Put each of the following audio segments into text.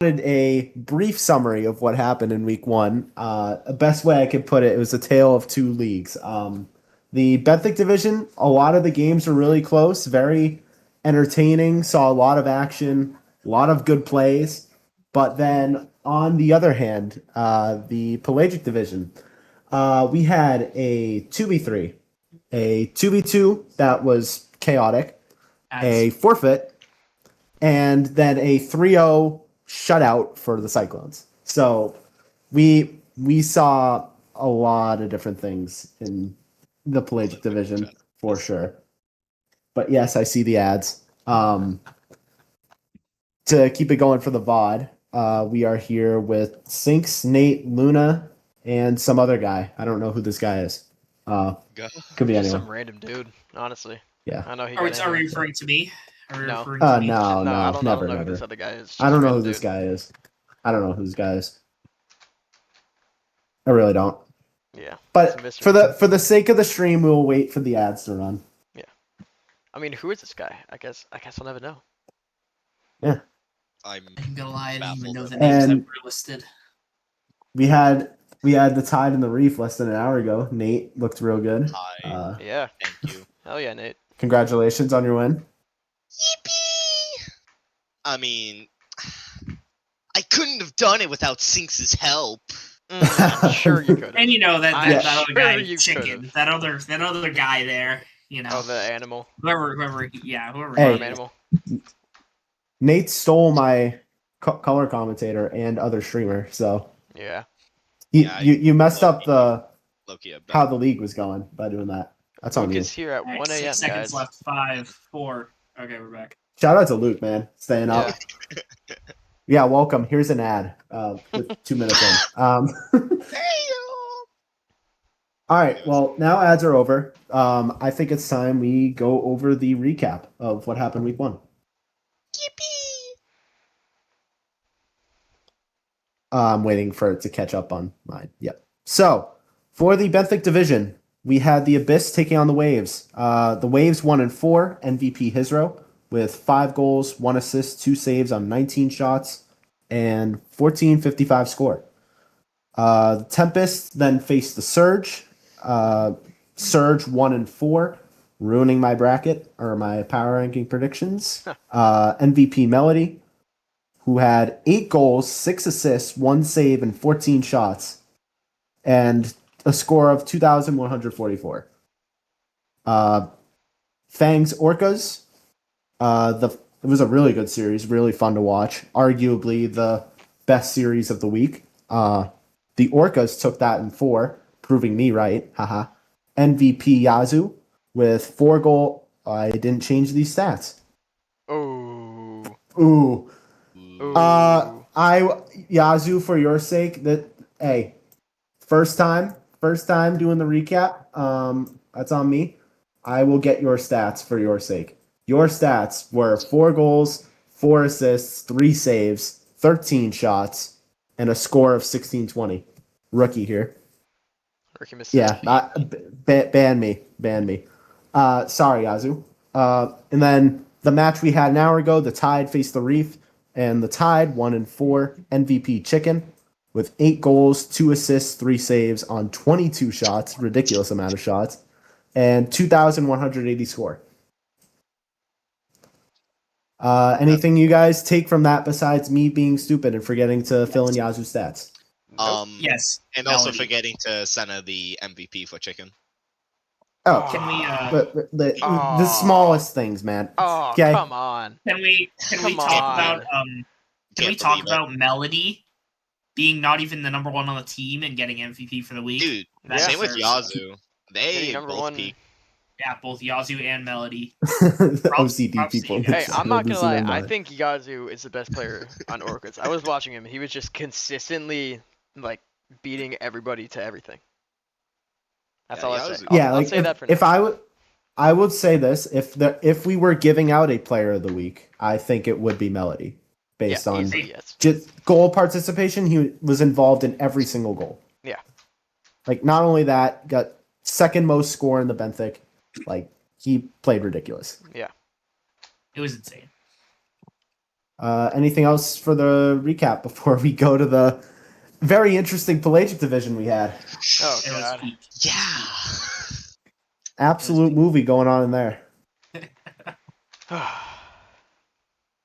A brief summary of what happened in week one. The best way I could put it, it was a tale of two leagues. The Benthic division, a lot of the games were really close, very entertaining, saw a lot of action, a lot of good plays. But then on the other hand, the Pelagic division, we had a 2v3, a 2v2 that was chaotic, a forfeit, and then a 3-0 shutout for the Cyclones. So we saw a lot of different things in the Pelagic division for sure. But yes, I see the ads. To keep it going for the VOD, we are here with Sinks, Nate, Luna, and some other guy. I don't know who this guy is. Could be Just anyone. some random dude, honestly. Yeah. I know he Are got you in here. referring to me? Are you No. referring to me? No, I don't, I never, don't know never. who this other guy is. Just I don't know random who this dude. guy is. I don't know who this guy is. I really don't. Yeah. it's a But mystery. for the sake of the stream, we will wait for the ads to run. I mean, who is this guy? I guess I'll never know. I'm I'm gonna lie, I didn't even know the baffled. names that And- were listed. We had the Tide and the Reef less than an hour ago. Nate looked real good. Hi. Yeah. Thank you. Hell yeah, Nate. Congratulations on your win. Yippee! I mean, I couldn't have done it without Sinks' help. I'm sure you could. And you know that I'm that other guy, sure you Chicken, could've. that other guy there, you know, Oh, the animal. whoever, Hey. he Farm is. animal. Nate stole my color commentator and other streamer, so Yeah. Yeah, you messed up the Loki, a how the league was going by doing that. That's on Luke you. is here at Alright, 1 a.m. 6 seconds guys. left. 5, 4. Okay, we're back. Shout out to Luke, man, staying Yeah. up. Yeah, welcome. Here's an ad. With 2 minutes in. All right. Well, now ads are over. I think it's time we go over the recap of what happened week one. Yippee! I'm waiting for it to catch up on mine. Yep. So, for the Benthic division, we had the Abyss taking on the Waves. The Waves 1-4, MVP Hizro, with 5 goals, 1 assist, 2 saves on 19 shots, and 1455 score. The Tempest then faced the Surge. Surge 1-4, ruining my bracket or my power ranking predictions. MVP Melody, who had 8 goals, 6 assists, 1 save, and 14 shots, and a score of 2,144. Fangs Orcas. It was a really good series, really fun to watch. Arguably the best series of the week. The Orcas took that in 4, proving me right. Haha. MVP Yazoo with 4 goal. I didn't change these stats. Oh. Ooh. Ooh. Yazoo, for your sake, first time doing the recap. That's on me. I will get your stats for your sake. Your stats were 4 goals, 4 assists, 3 saves, 13 shots, and a score of 1620. Rookie here. Rookie mistake. Yeah, ban me. Sorry, Yazoo. And then the match we had an hour ago, the Tide faced the Reef, and the Tide 1-4 MVP Chicken with 8 goals, 2 assists, 3 saves on 22 shots, ridiculous amount of shots, and 2,180 score. Anything you guys take from that besides me being stupid and forgetting to fill in Yazoo's stats? Nope. Yes. And also Melody. forgetting to send her the MVP for chicken. Oh, Can we the smallest things, man. Oh, Okay. come on. can we Come talk on. about can we Can't talk believe it. about Melody being not even the number 1 on the team and getting MVP for the week? Dude, That same with deserves- Yazoo. Hey, They number both 1. peaked. Yeah, both Yazoo and Melody. OCD props to people. you guys. Hey, I'm not gonna losing lie. their I mind. think Yazoo is the best player on Orchids. I was watching him. He was just consistently like beating everybody to everything. That's Yeah, all I say. Yazoo- Yeah, I'll like say that for if now. I would say this, if we were giving out a player of the week, I think it would be Melody, based Yeah, on easily, yes. just goal participation. He was involved in every single goal. Yeah. Like not only that, got second most score in the Benthic. Like he played ridiculous. Yeah. It was insane. Anything else for the recap before we go to the very interesting pelagic division we had? Oh It was god. peak. Yeah. Absolute movie going on in there. Oh,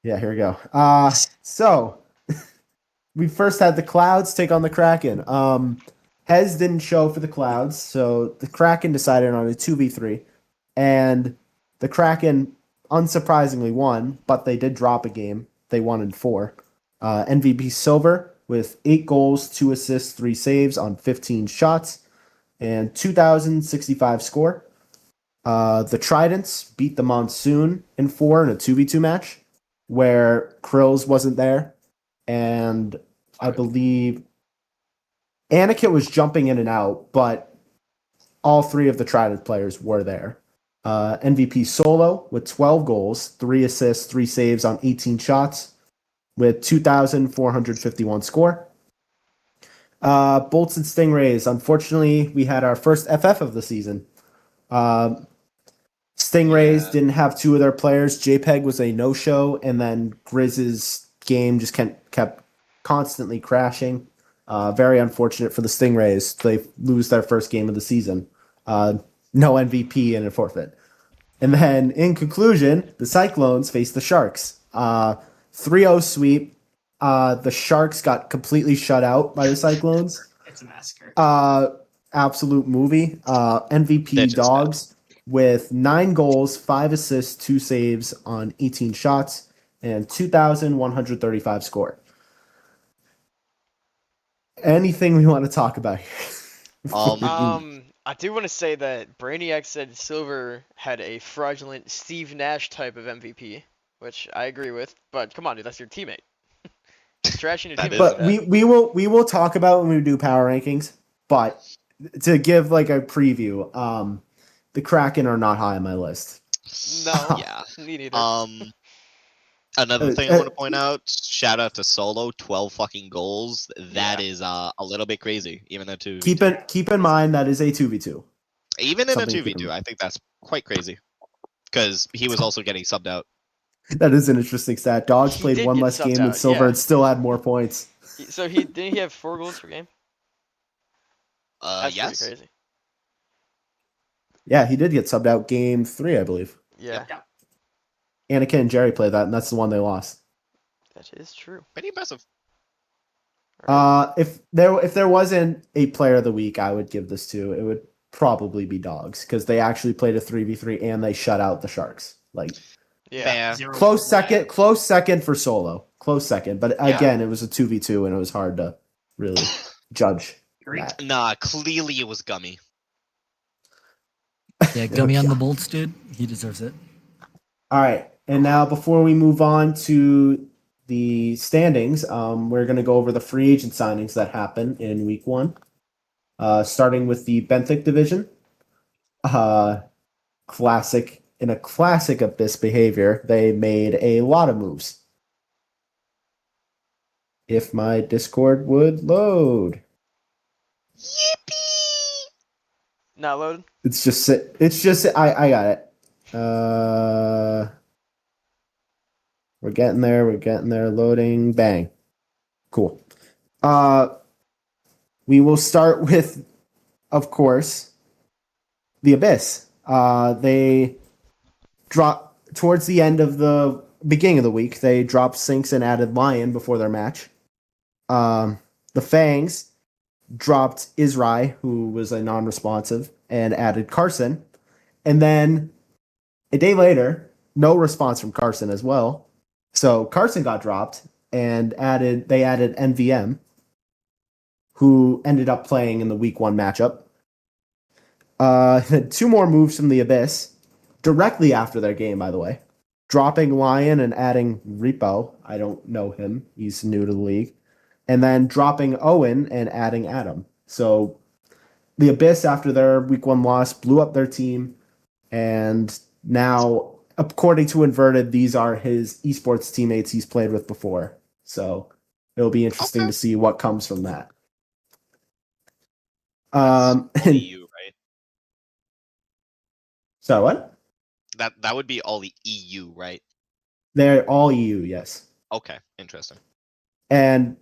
Yeah, here we go. So we first had the Clouds take on the Kraken. Hez didn't show for the Clouds, so the Kraken decided on a 2v3, and the Kraken unsurprisingly won, but they did drop a game. They won in 4. MVP Silver with 8 goals, 2 assists, 3 saves on 15 shots, and 2,065 score. The Tridents beat the Monsoon in 4 in a 2v2 match, where Krills wasn't there, and I believe Aniket was jumping in and out, but all 3 of the Trident players were there. MVP Solo with 12 goals, 3 assists, 3 saves on 18 shots, with 2,451 score. Bolts and Stingrays. Unfortunately, we had our first FF of the season. Stingrays Yeah. didn't have 2 of their players. JPEG was a no-show, and then Grizz's game just kept constantly crashing. Very unfortunate for the Stingrays. They lose their first game of the season. No MVP and a forfeit. And then, in conclusion, the Cyclones faced the Sharks. 3-0 sweep. The Sharks got completely shut out by the Cyclones. It's a massacre. Absolute movie. MVP They're just Dogs with 9 goals, 5 assists, 2 saves on 18 shots, and 2,135 score. Anything we want to talk about here? I do want to say that Brainiac said Silver had a fraudulent Steve Nash type of MVP, which I agree with. But come on, dude, that's your teammate. Trashing your That teammate. is like But that. we will talk about when we do power rankings. But to give like a preview, the Kraken are not high on my list. No, Yeah. me neither. Another thing I want to point out, shout out to Solo, 12 fucking goals. That Yeah. is a little bit crazy, even though 2v2. Keep in mind that is a 2v2. Even in a something to keep in 2v2, mind. I think that's quite crazy. Because he was also getting subbed out. That is an interesting stat. Dogs He played did 1 get less subbed game than out, Silver yeah. and still had more points. So didn't he have 4 goals per game? That's Yes. pretty crazy. Yeah, he did get subbed out game 3, I believe. Yeah, Yeah. Anakin and Jerry played that, and that's the one they lost. that is true. Pretty impressive. If there wasn't a player of the week, I would give this to. It would probably be Dogs because they actually played a 3v3 and they shut out the Sharks. Like Yeah. Fair. 0 close for close second for Solo, close second. But Yeah. again, it was a 2v2 and it was hard to really judge Agree. that. Nah, clearly it was Gummy. Yeah, Gummy on the bolts, dude. He deserves it. All right, and now before we move on to the standings, we're going to go over the free agent signings that happened in week 1. Starting with the Benthic division. In a classic Abyss behavior, they made a lot of moves. If my Discord would load. Yippee! Not loaded. I got it. We're getting there, loading, bang. Cool. We will start with, of course, the Abyss. They dropped towards the end of the beginning of the week. They dropped Sinks and added Lion before their match. The Fangs dropped Israi, who was a non-responsive, and added Carson. And then a day later, no response from Carson as well. So Carson got dropped and they added NVM, who ended up playing in the week 1 matchup. 2 more moves from the Abyss directly after their game, by the way. Dropping Lion and adding Repo. I don't know him. He's new to the league. And then dropping Owen and adding Adam. So the Abyss, after their week 1 loss, blew up their team. And now, according to Inverted, these are his esports teammates he's played with before. So it'll be interesting Okay. to see what comes from that. All EU, right? So what? That would be all the EU, right? They're all EU, yes. Okay, interesting. And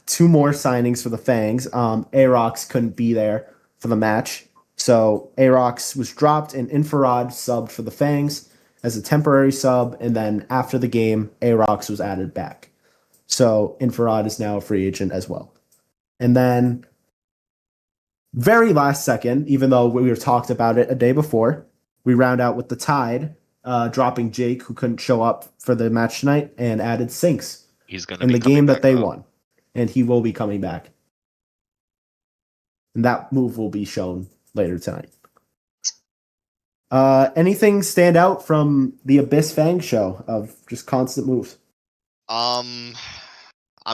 two more signings for the Fangs. Arox couldn't be there for the match. So Arox was dropped and Infrared subbed for the Fangs as a temporary sub. And then after the game, Arox was added back. So Infrared is now a free agent as well. And then very last second, even though we were talked about it a day before, we round out with the Tide, dropping Jake, who couldn't show up for the match tonight, and added Sinks He's gonna in be the coming game that back, they though. won. And he will be coming back. And that move will be shown later tonight. Anything stand out from the Abyss Fang show of just constant moves? I'm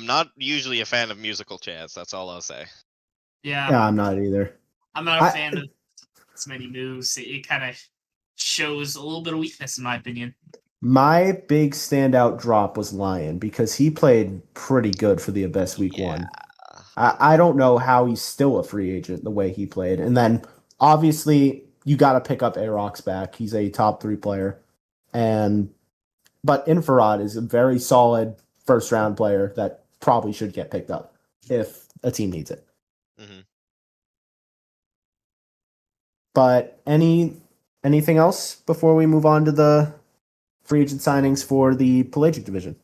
not usually a fan of musical chairs. That's all I'll say. Yeah, Yeah, I'm not either. I'm not a fan of as many moves. It kind of shows a little bit of weakness, in my opinion. My big standout drop was Lion because he played pretty good for the Abyss week Yeah. one. I don't know how he's still a free agent the way he played. And then obviously you got to pick up Arox back. He's a top 3 player. But Infrared is a very solid first round player that probably should get picked up if a team needs it. Mhm. But anything else before we move on to the free agent signings for the Pelagic division?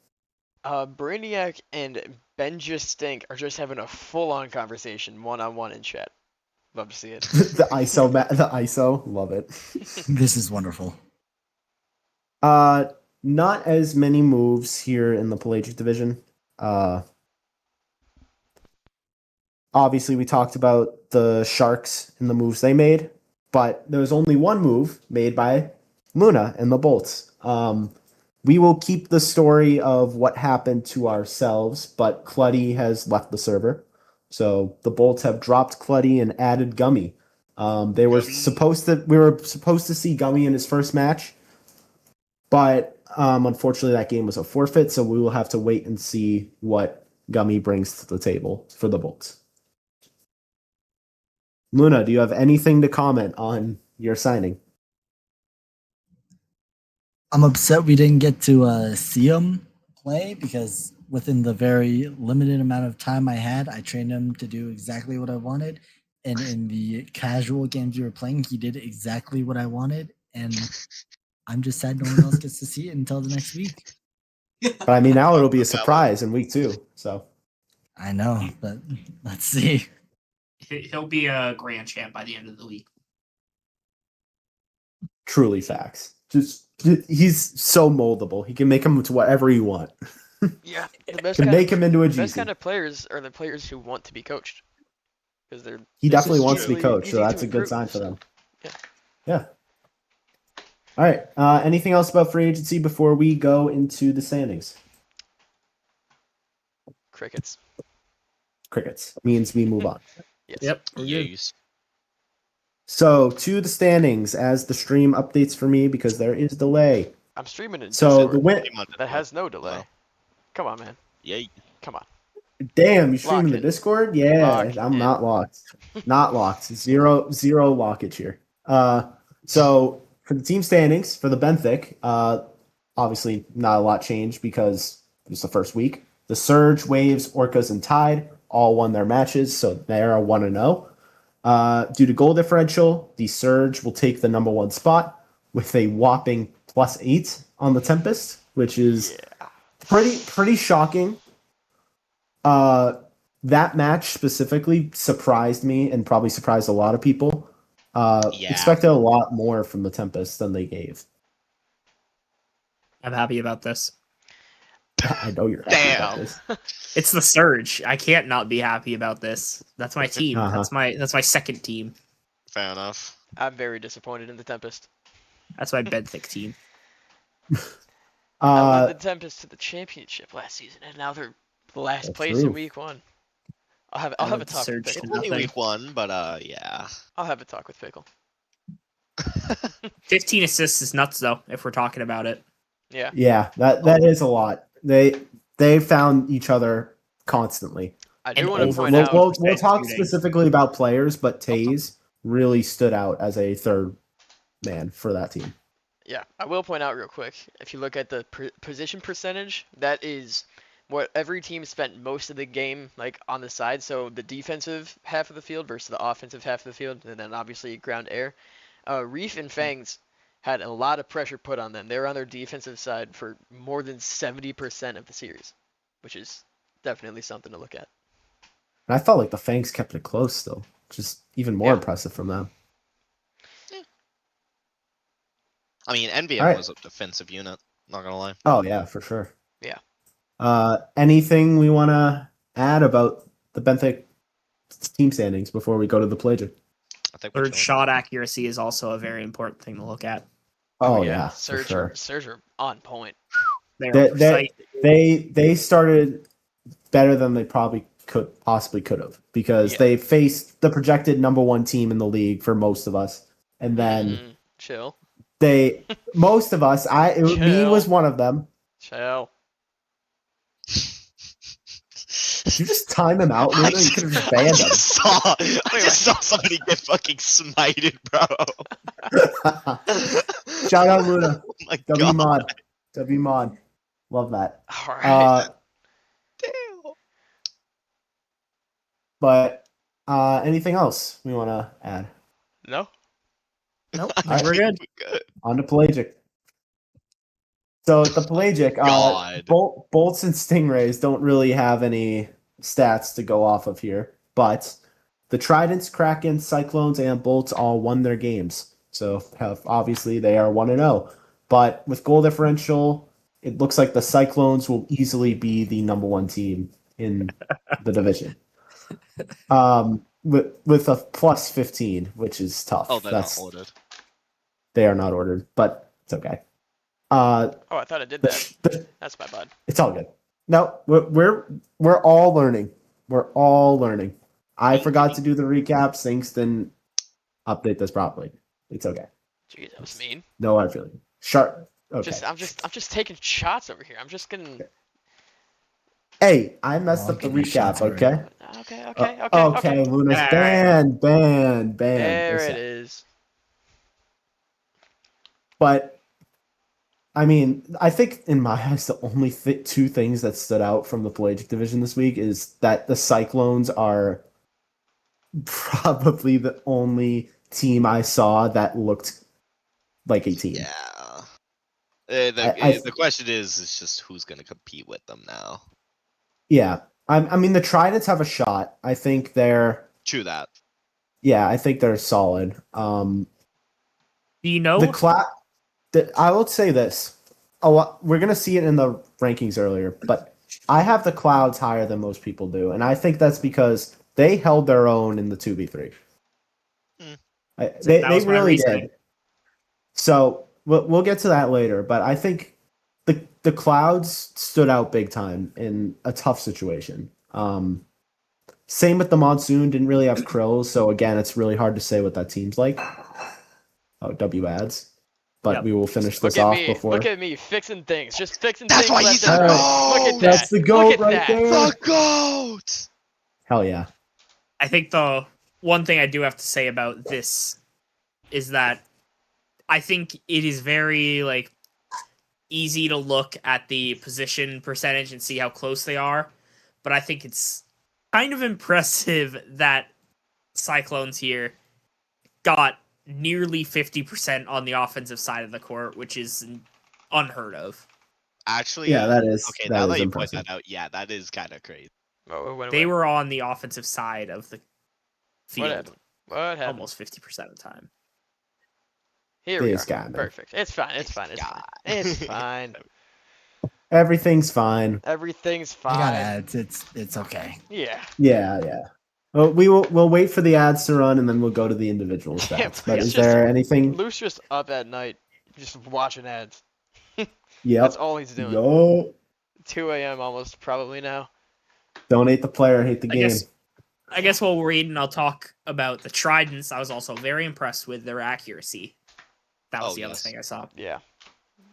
Brainiac and Benja Stink are just having a full-on conversation, one-on-one in chat. Love to see it. the ISO, love it. This is wonderful. Not as many moves here in the Pelagic division. Obviously we talked about the Sharks and the moves they made, but there was only one move made by Luna and the Bolts. We will keep the story of what happened to ourselves, but Cluddy has left the server. So the Bolts have dropped Cluddy and added Gummy. We were supposed to see Gummy in his first match, but unfortunately that game was a forfeit, so we will have to wait and see what Gummy brings to the table for the Bolts. Luna, do you have anything to comment on your signing? I'm upset we didn't get to see him play because within the very limited amount of time I had, I trained him to do exactly what I wanted. And in the casual games we were playing, he did exactly what I wanted. And I'm just sad no one else gets to see it until the next week. But I mean, now it'll be a surprise in week 2. So I know, but let's see. He'll be a grand champ by the end of the week. truly facts. He's so moldable. He can make him to whatever you want. Yeah, the best Can kind make of, him into a the best GC. kind of players are the players who want to be coached, because they're He this definitely is wants to be really coached, so easy to that's a good improve, sign for so, them. yeah. Yeah. All right. Anything else about free agency before we go into the standings? Crickets. Crickets means we move on. Yes. Yep. We're good. Yes. So to the standings as the stream updates for me because there is delay. I'm streaming in So Discord. the win. That has no delay. Wow. Come on, man. Yay. Come on. Damn, you streaming the Lock it. Discord? Yeah, Lock I'm it. not locked. Not locked. Zero lockage here. So for the team standings for the Benthic, obviously not a lot changed because it was the first week. The Surge, Waves, Orcas, and Tide all won their matches, so they are 1-0. Due to goal differential, the Surge will take the number 1 spot with a whopping +8 on the Tempest, which is pretty shocking. That match specifically surprised me and probably surprised a lot of people. Yeah. Expected a lot more from the Tempest than they gave. I'm happy about this. I know you're happy about Damn. this. It's the Surge. I can't not be happy about this. That's my team. Uh-huh. That's my second team. Fair enough. I'm very disappointed in the Tempest. That's my Benthic team. I led the Tempest to the championship last season, and now they're last That's place true. in week 1. I'll have I a led the talk with Surge Pickle. to It's only Nothing. week 1, but yeah. I'll have a talk with Pickle. 15 assists is nuts, though, if we're talking about it. Yeah. Yeah, that is a lot. They found each other constantly. I do And want to over- point We'll, out. we'll talk shooting. specifically about players, but Taze really stood out as a third man for that team. Yeah, I will point out real quick. If you look at the position percentage, that is what every team spent most of the game like on the side, so the defensive half of the field versus the offensive half of the field, and then obviously ground air. Reef and Fangs had a lot of pressure put on them. They were on their defensive side for more than 70% of the series, which is definitely something to look at. And I felt like the Fangs kept it close still. Just even more Yeah. impressive from them. I mean, NBM Alright. was a defensive unit. Not gonna lie. Oh yeah, for sure. Yeah. Anything we want to add about the Benthic team standings before we go to the Pelagic? I think we're Third chilling. shot accuracy is also a very important thing to look at. Oh yeah, for Surge, sure. Surge are on point. They're They- precise. They started better than they probably possibly could have because Yeah. they faced the projected number one team in the league for most of us, and then Chill. most of us, me Chill. was one of them. Chill. Did you just time him out? I Luna? You could have just I banned him. just saw. I Wait. just saw somebody get fucking smited, bro. Shout out Luna. Oh my W god. mod. W mod. Love that. All right. Damn. But anything else we want to add? No. Nope, I we're think good. we're good. On to Pelagic. So the Pelagic, God. Bolts and Stingrays don't really have any stats to go off of here, but the Tridents, Krakens, Cyclones, and Bolts all won their games. So obviously they are 1-0. But with goal differential, it looks like the Cyclones will easily be the number one team in the division. With a plus 15, which is tough. Oh, they're not ordered. They are not ordered, but it's okay. Oh, I thought I did that. That's my bad. It's all good. No, we're all learning. We're all learning. I forgot to do the recap. Sinks didn't update this properly. It's okay. Jeez, that was mean. No hard feeling. Sharp. Okay. I'm just taking shots over here. I'm just gonna. Hey, I messed up the I'll give you shots recap. already. Okay. Okay. Luna's Alright. banned. There Listen. it is. But I mean, I think in my eyes, the only two things that stood out from the Pelagic division this week is that the Cyclones are probably the only team I saw that looked like a team. Yeah. I- The question is just who's gonna compete with them now. Yeah. I mean, the Tridents have a shot. I think they're True that. solid. Do you know? I will say this. We're gonna see it in the rankings earlier, but I have the Clouds higher than most people do, and I think that's because they held their own in the 2v3. Hmm. They That was my really reasoning. did. So we'll get to that later, but I think the Clouds stood out big time in a tough situation. Same with the Monsoon, didn't really have Krill, so again, it's really hard to say what that team's like. Oh, W ads. But Yep. we will finish Look this at off me. before. Look at me fixing things. Just fixing That's things. why left he's and the right. GOAT! Look at That's that. the GOAT Look at right that. there. The GOAT! Hell yeah. I think the one thing I do have to say about this is that I think it is very easy to look at the position percentage and see how close they are, but I think it's kind of impressive that Cyclones here got nearly 50% on the offensive side of the court, which is unheard of. Actually, Yeah, that is okay. that Now is that you point impressive. that out, yeah, that is kind of crazy. They were on the offensive side of the What field happened? What happened? almost 50% of the time. Here we This are. guy, man. Perfect. It's fine. It's fine. It's fine. It's fine. Everything's fine. Everything's I got fine. ads. It's okay. Yeah. Yeah. Well, we'll wait for the ads to run and then we'll go to the individual Yeah, stats. But it's is just- there anything? Luke's just up at night, just watching ads. Yep. That's all he's doing. Yo. 2 a.m. almost probably now. Don't hate the player, hate the I game. guess while we're reading, I'll talk about the Tridents. I was also very impressed with their accuracy. That was Oh, the other yes. thing I saw. Yeah.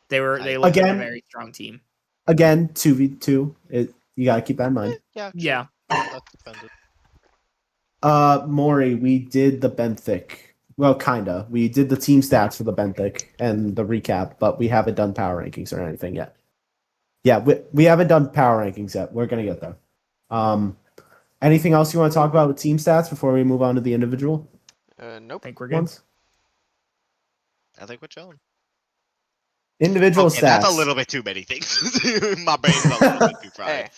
They looked like Again- a very strong team. Again, 2v2. You gotta keep that in mind. Yeah. Yeah. That's defended. Maury, we did the Benthic. Well, kinda. We did the team stats for the Benthic and the recap, but we haven't done power rankings or anything yet. Yeah, we haven't done power rankings yet. We're gonna get there. Anything else you want to talk about with team stats before we move on to the individual I Nope. think we're good. ones? I think we're chilling. Individual Okay, stats. that's a little bit too many things. My brain's a little bit too fried. Hey,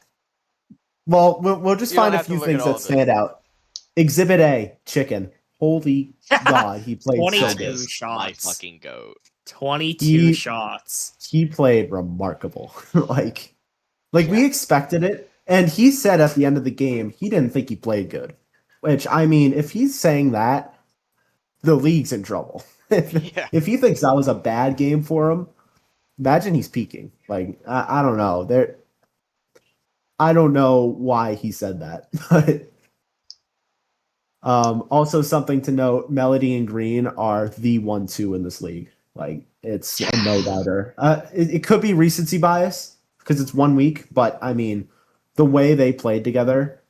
Well, we'll just You don't find a have to few look at things all that of it. stand out. Exhibit A, chicken. Holy God, he played so 22 good. That is my shots. fucking goat. 22 He- shots. He played remarkable. like we Yeah. expected it, and he said at the end of the game he didn't think he played good. Which, I mean, if he's saying that, the league's in trouble. Yeah. If he thinks that was a bad game for him, imagine he's peaking. Like I don't know. I don't know why he said that, but also something to note: Melody and Green are the 1-2 in this league. Like it's a no doubter. It could be recency bias because it's 1 week, but I mean, the way they played together,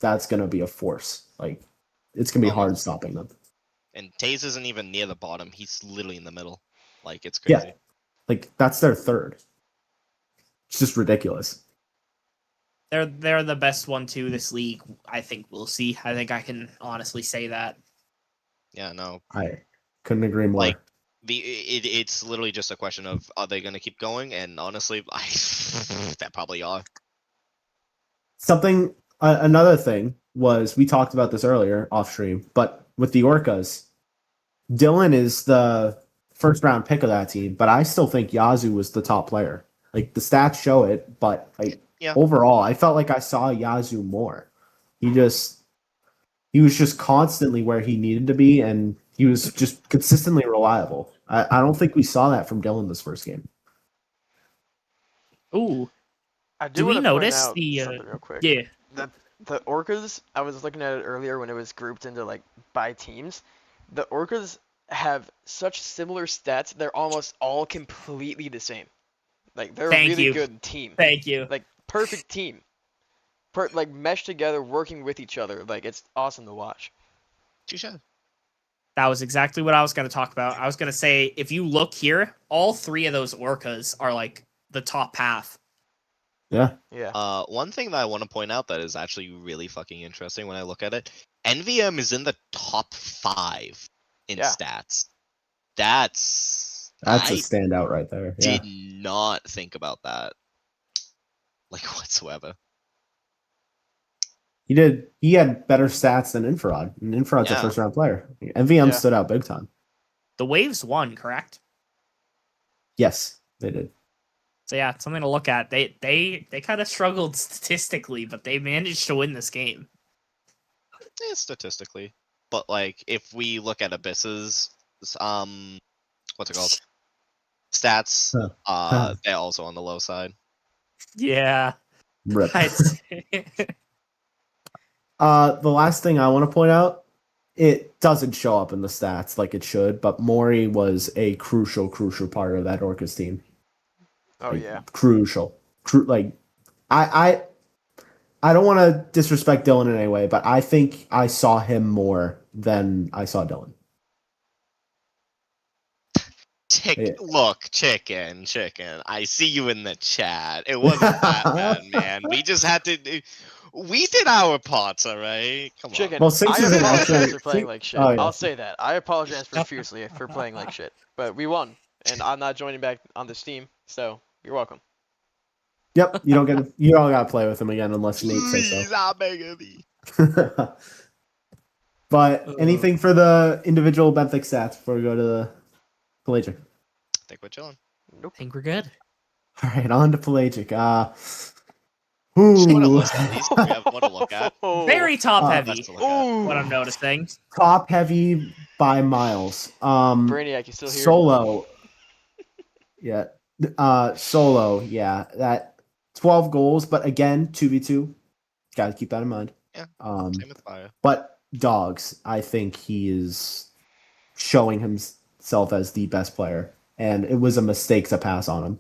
that's gonna be a force. Like it's gonna be hard stopping them. And Taze isn't even near the bottom. He's literally in the middle. Like, it's Yeah. crazy. Like that's their third. It's just ridiculous. They're the best 1-2 this league. I think we'll see. I think I can honestly say that. Yeah, no. I couldn't agree more. Like, it's literally just a question of, are they going to keep going? And honestly, they probably are. Something another thing was we talked about this earlier off stream, but with the Orcas, Dylan is the first round pick of that team, but I still think Yazoo was the top player. Like the stats show it, but like Yeah. overall, I felt like I saw Yazoo more. He was just constantly where he needed to be, and he was just consistently reliable. I don't think we saw that from Dylan this first game. Ooh, I Do we wanna point notice out the, something real quick. yeah. The Orcas, I was looking at it earlier when it was grouped into like by teams. The Orcas have such similar stats; they're almost all completely the same. Like they're a Thank really you. good team, Thank you. like perfect team, like meshed together, working with each other. Like it's awesome to watch. Touche. That was exactly what I was going to talk about. I was going to say, if you look here, all three of those orcas are like the top half. Yeah. Yeah. One thing that I want to point out that is actually really fucking interesting when I look at it, NVM is in the top 5 in Yeah. stats. That's A I standout right there. Yeah. did not think about that, like, whatsoever. He had better stats than Infrared. And Infrared's a Yeah. first round player. MVM Yeah. stood out big time. The Waves won, correct? Yes, they did. So yeah, it's something to look at. They kind of struggled statistically, but they managed to win this game. Statistically, but like if we look at Abyss's what's it called, stats, Huh. they're also on the low side. Yeah. Rip. I'd say- The last thing I want to point out, it doesn't show up in the stats like it should, but Mori was a crucial part of that Orcas team. Oh Like, yeah. Crucial. Like I don't want to disrespect Dylan in any way, but I think I saw him more than I saw Dylan. Yeah. Look, chicken. I see you in the chat. It wasn't that bad, man. We just had to. We did our parts, all right. Come on. Chicken. Well, Sinks I is an apologize alternate- for playing Sink- like shit. oh, yeah. I'll say that. I apologize profusely for playing like shit. But we won, and I'm not joining back on this team, so you're welcome. Yep, you don't gotta play with him again unless Nate says Please, so. I'm begging you. But anything for the individual benthic stats before we go to the pelagic? I think we're chilling. Nope. I think we're good. All right, on to pelagic. Just want to Ooh. list at least we have one to look at. Very top heavy. That's to look at. Ooh. What I'm noticing. Top heavy by miles. Brainiac, you still here? Solo. Yeah. Solo, yeah. That 12 goals, but again, 2v2. Gotta keep that in mind. Yeah. Same with fire. But dogs, I think he is showing himself as the best player. And it was a mistake to pass on him.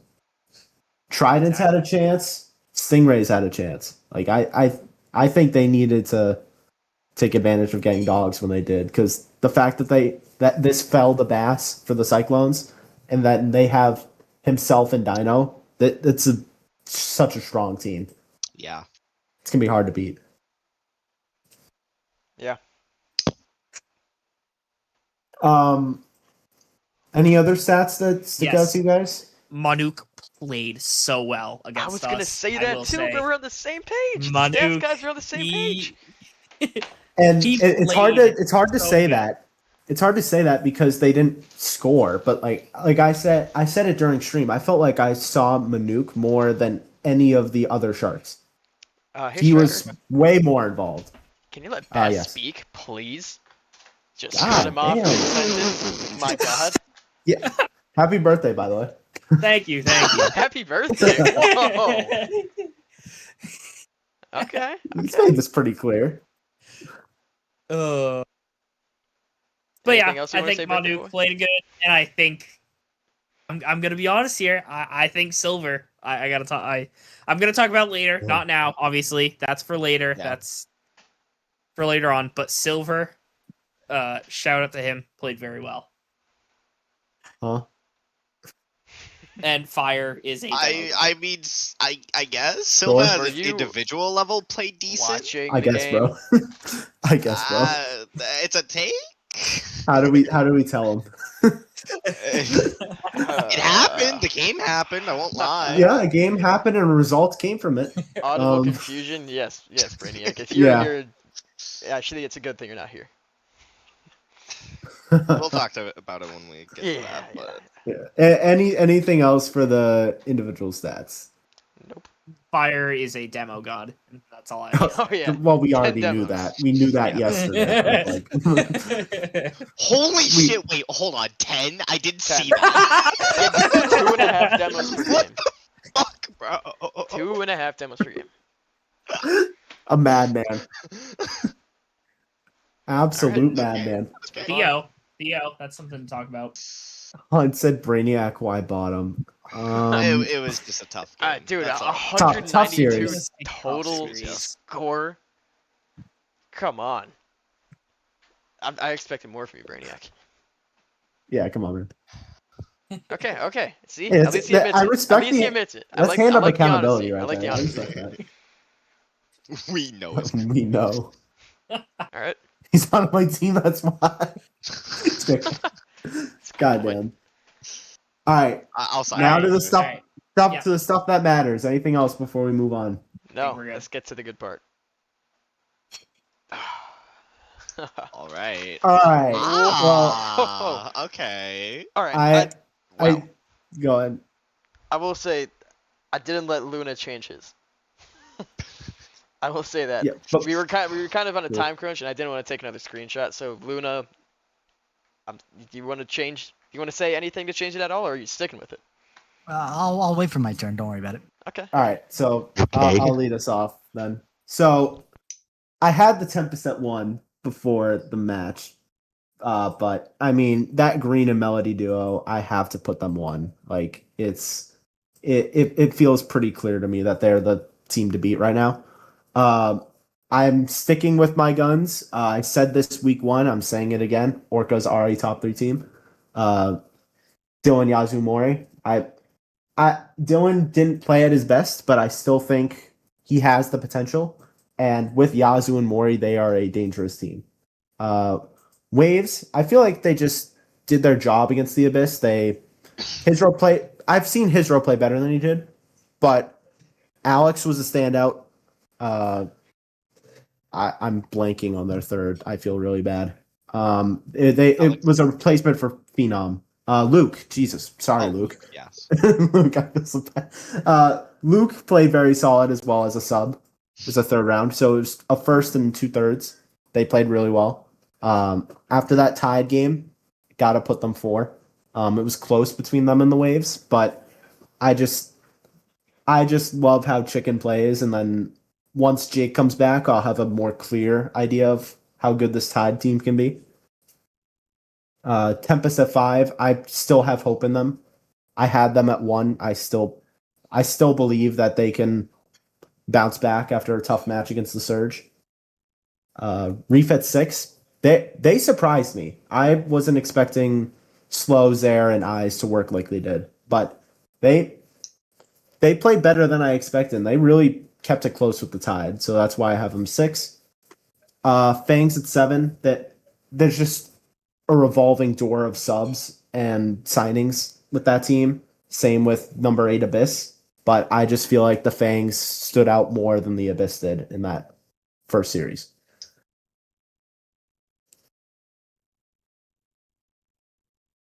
Trident's had a chance. Stingrays had a chance. Like I think they needed to take advantage of getting dogs when they did, because the fact that this fell to Bass for the Cyclones, and that they have himself and Dino, that's such a strong team. Yeah. It's gonna be hard to beat. Yeah. Any other stats that stick out Yes. to you guys? Manuk played so well I against was us. gonna say I that will too, say. but we're on the same page. The Manuk, stats guys are on the same page. And He it's hard played to so say good. that. It's hard to say that because they didn't score, but like I said it during stream. I felt like I saw Manuk more than any of the other sharks. Hey, He Striker, was way more involved. can you let Bass yes. speak, please? Just God cut him off damn. mid-sentence. My God. Yeah. Happy birthday, by the way. Thank you. Happy birthday. Whoa. Okay. He's Okay. made this pretty clear. But Anything yeah, else you I wanna think say, birthday Manuk boy? played good, and I think I'm gonna be honest here. I think Silver. I gotta talk. I'm gonna talk about later, not now. Obviously, that's for later. Yeah. That's for later on. But Silver, shout out to him. Played very well. Huh? And Fire is a demo guy. I mean, I guess Silva Sure. Were at an you individual level played decent. Watching I the guess, game. bro. I guess, bro. It's a take. How do we tell him? It happened. The game happened. I won't lie. Yeah, a game happened and results came from it. Audible Um, confusion. Yes, Brainiac. If you're Yeah. here, actually, it's a good thing you're not here. We'll talk about it when we get to Yeah, that. But Yeah. Anything else for the individual stats? Nope. Fire is a demo god. And that's all I. Oh yeah. Well, we already knew demos. that. We knew that Yeah. yesterday. Like, holy shit! Wait, hold on. 10? I didn't 10. see that. It's 2.5 demos per What game. Fuck, bro. 2.5 demos per game. a madman. Absolute Alright. madman. Theo, that's something to talk about. Hunt said Brainiac, why bottom? It was just a tough game. Dude, That's all. 192 series. total Tough series, yeah. score. Come on. I expected more from you, Brainiac. Yeah, come on, man. Okay. See, Yeah, at least he admits I it. respect At least he the- admits it. That's hand I of like the accountability honesty. right I like the there. I honesty. respect that. We know it's We know. All right. He's on my team, that's why. Goddamn. All right, I'll sign now it. to the stuff, Alright. Yeah. to the stuff that matters. Anything else before we move on? No, we're good. let's get to the good part. All right. All right. Okay. All right. I Well, go ahead. I will say, I didn't let Luna change his. I will say that. Yeah, but We were kind of on a Yeah. time crunch, and I didn't want to take another screenshot. So Luna, do you want to change? Do you want to say anything to change it at all, or are you sticking with it? I'll wait for my turn. Don't worry about it. Okay. all right. So Okay. I'll lead us off then. So I had the 10% one before the match, but I mean that Green and Melody duo, I have to put them one. Like it feels pretty clear to me that they're the team to beat right now. I'm sticking with my guns. I said this week one. I'm saying it again. Orca's already top 3 team. Dylan Yazumori. Dylan didn't play at his best, but I still think he has the potential. And with Yazoo and Mori, they are a dangerous team. Waves, I feel like they just did their job against the Abyss. I've seen his role play better than he did, but Alex was a standout. I'm blanking on their third. I feel really bad. It was a replacement for Phenom. Luke, Jesus, sorry, Luke. Yes. Luke, I feel so bad. Luke played very solid as well as a sub. It was a third round, so it was a first and 2/3. They played really well. After that tied game, gotta put them 4. It was close between them and the Waves, but I just love how Chicken plays, and then once Jake comes back, I'll have a more clear idea of how good this tied team can be. Tempest at 5, I still have hope in them. I had them at 1. I still believe that they can bounce back after a tough match against the Surge. Reef at 6, they surprised me. I wasn't expecting Slow, Zare, and Eyes to work like they did, but they they played better than I expected. And they really kept it close with the Tide, so that's why I have them 6. Fangs at 7. That there's just a revolving door of subs and signings with that team. Same with number 8 Abyss, but I just feel like the Fangs stood out more than the Abyss did in that first series.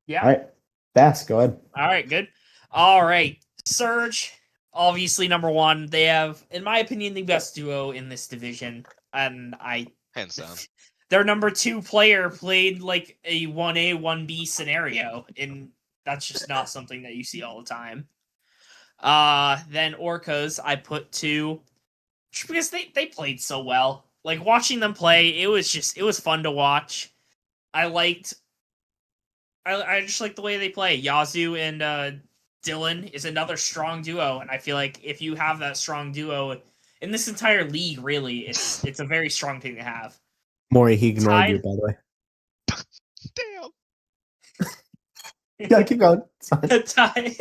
Yeah. All right, Bass, go ahead. All right, good. All right, Surge, obviously number 1. They have, in my opinion, the best duo in this division, and Hands down. their number 2 player played like a 1A 1B scenario, and that's just not something that you see all the time. Then Orcas I put 2 just because they played so well. Like watching them play, it was fun to watch. I just like the way they play. Yazoo and Dylan is another strong duo, and I feel like if you have that strong duo in this entire league, really, it's a very strong thing to have. Maury, he ignored you, Tide- by the way. Damn. Yeah, keep going. It's fine.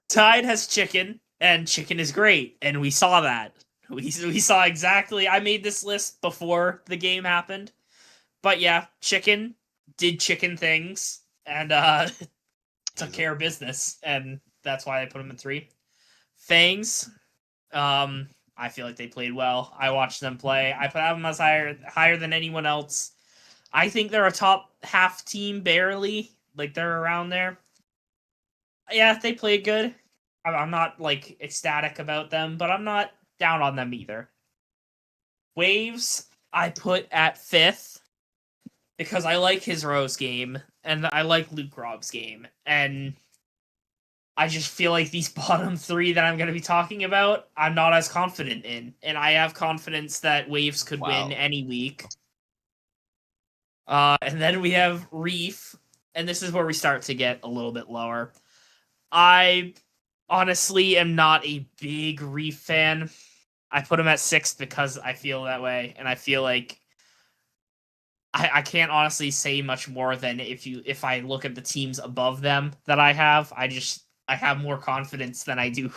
Tide has Chicken, and Chicken is great, and we saw that. We saw exactly. I made this list before the game happened, but yeah, Chicken did chicken things and took care of business, and that's why I put him in 3. Fangs, I feel like they played well. I watched them play. I put them as higher than anyone else. I think they're a top half team barely. Like they're around there. Yeah, they played good. I'm not like ecstatic about them, but I'm not down on them either. Waves, I put at 5th because I like his Rose game and I like Luke Rob's game, and I just feel like these bottom 3 that I'm going to be talking about, I'm not as confident in, and I have confidence that Waves could win any week. And then we have Reef, and this is where we start to get a little bit lower. I honestly am not a big Reef fan. I put him at 6th because I feel that way, and I feel like I can't honestly say much more than if I look at the teams above them that I have. I have more confidence than I do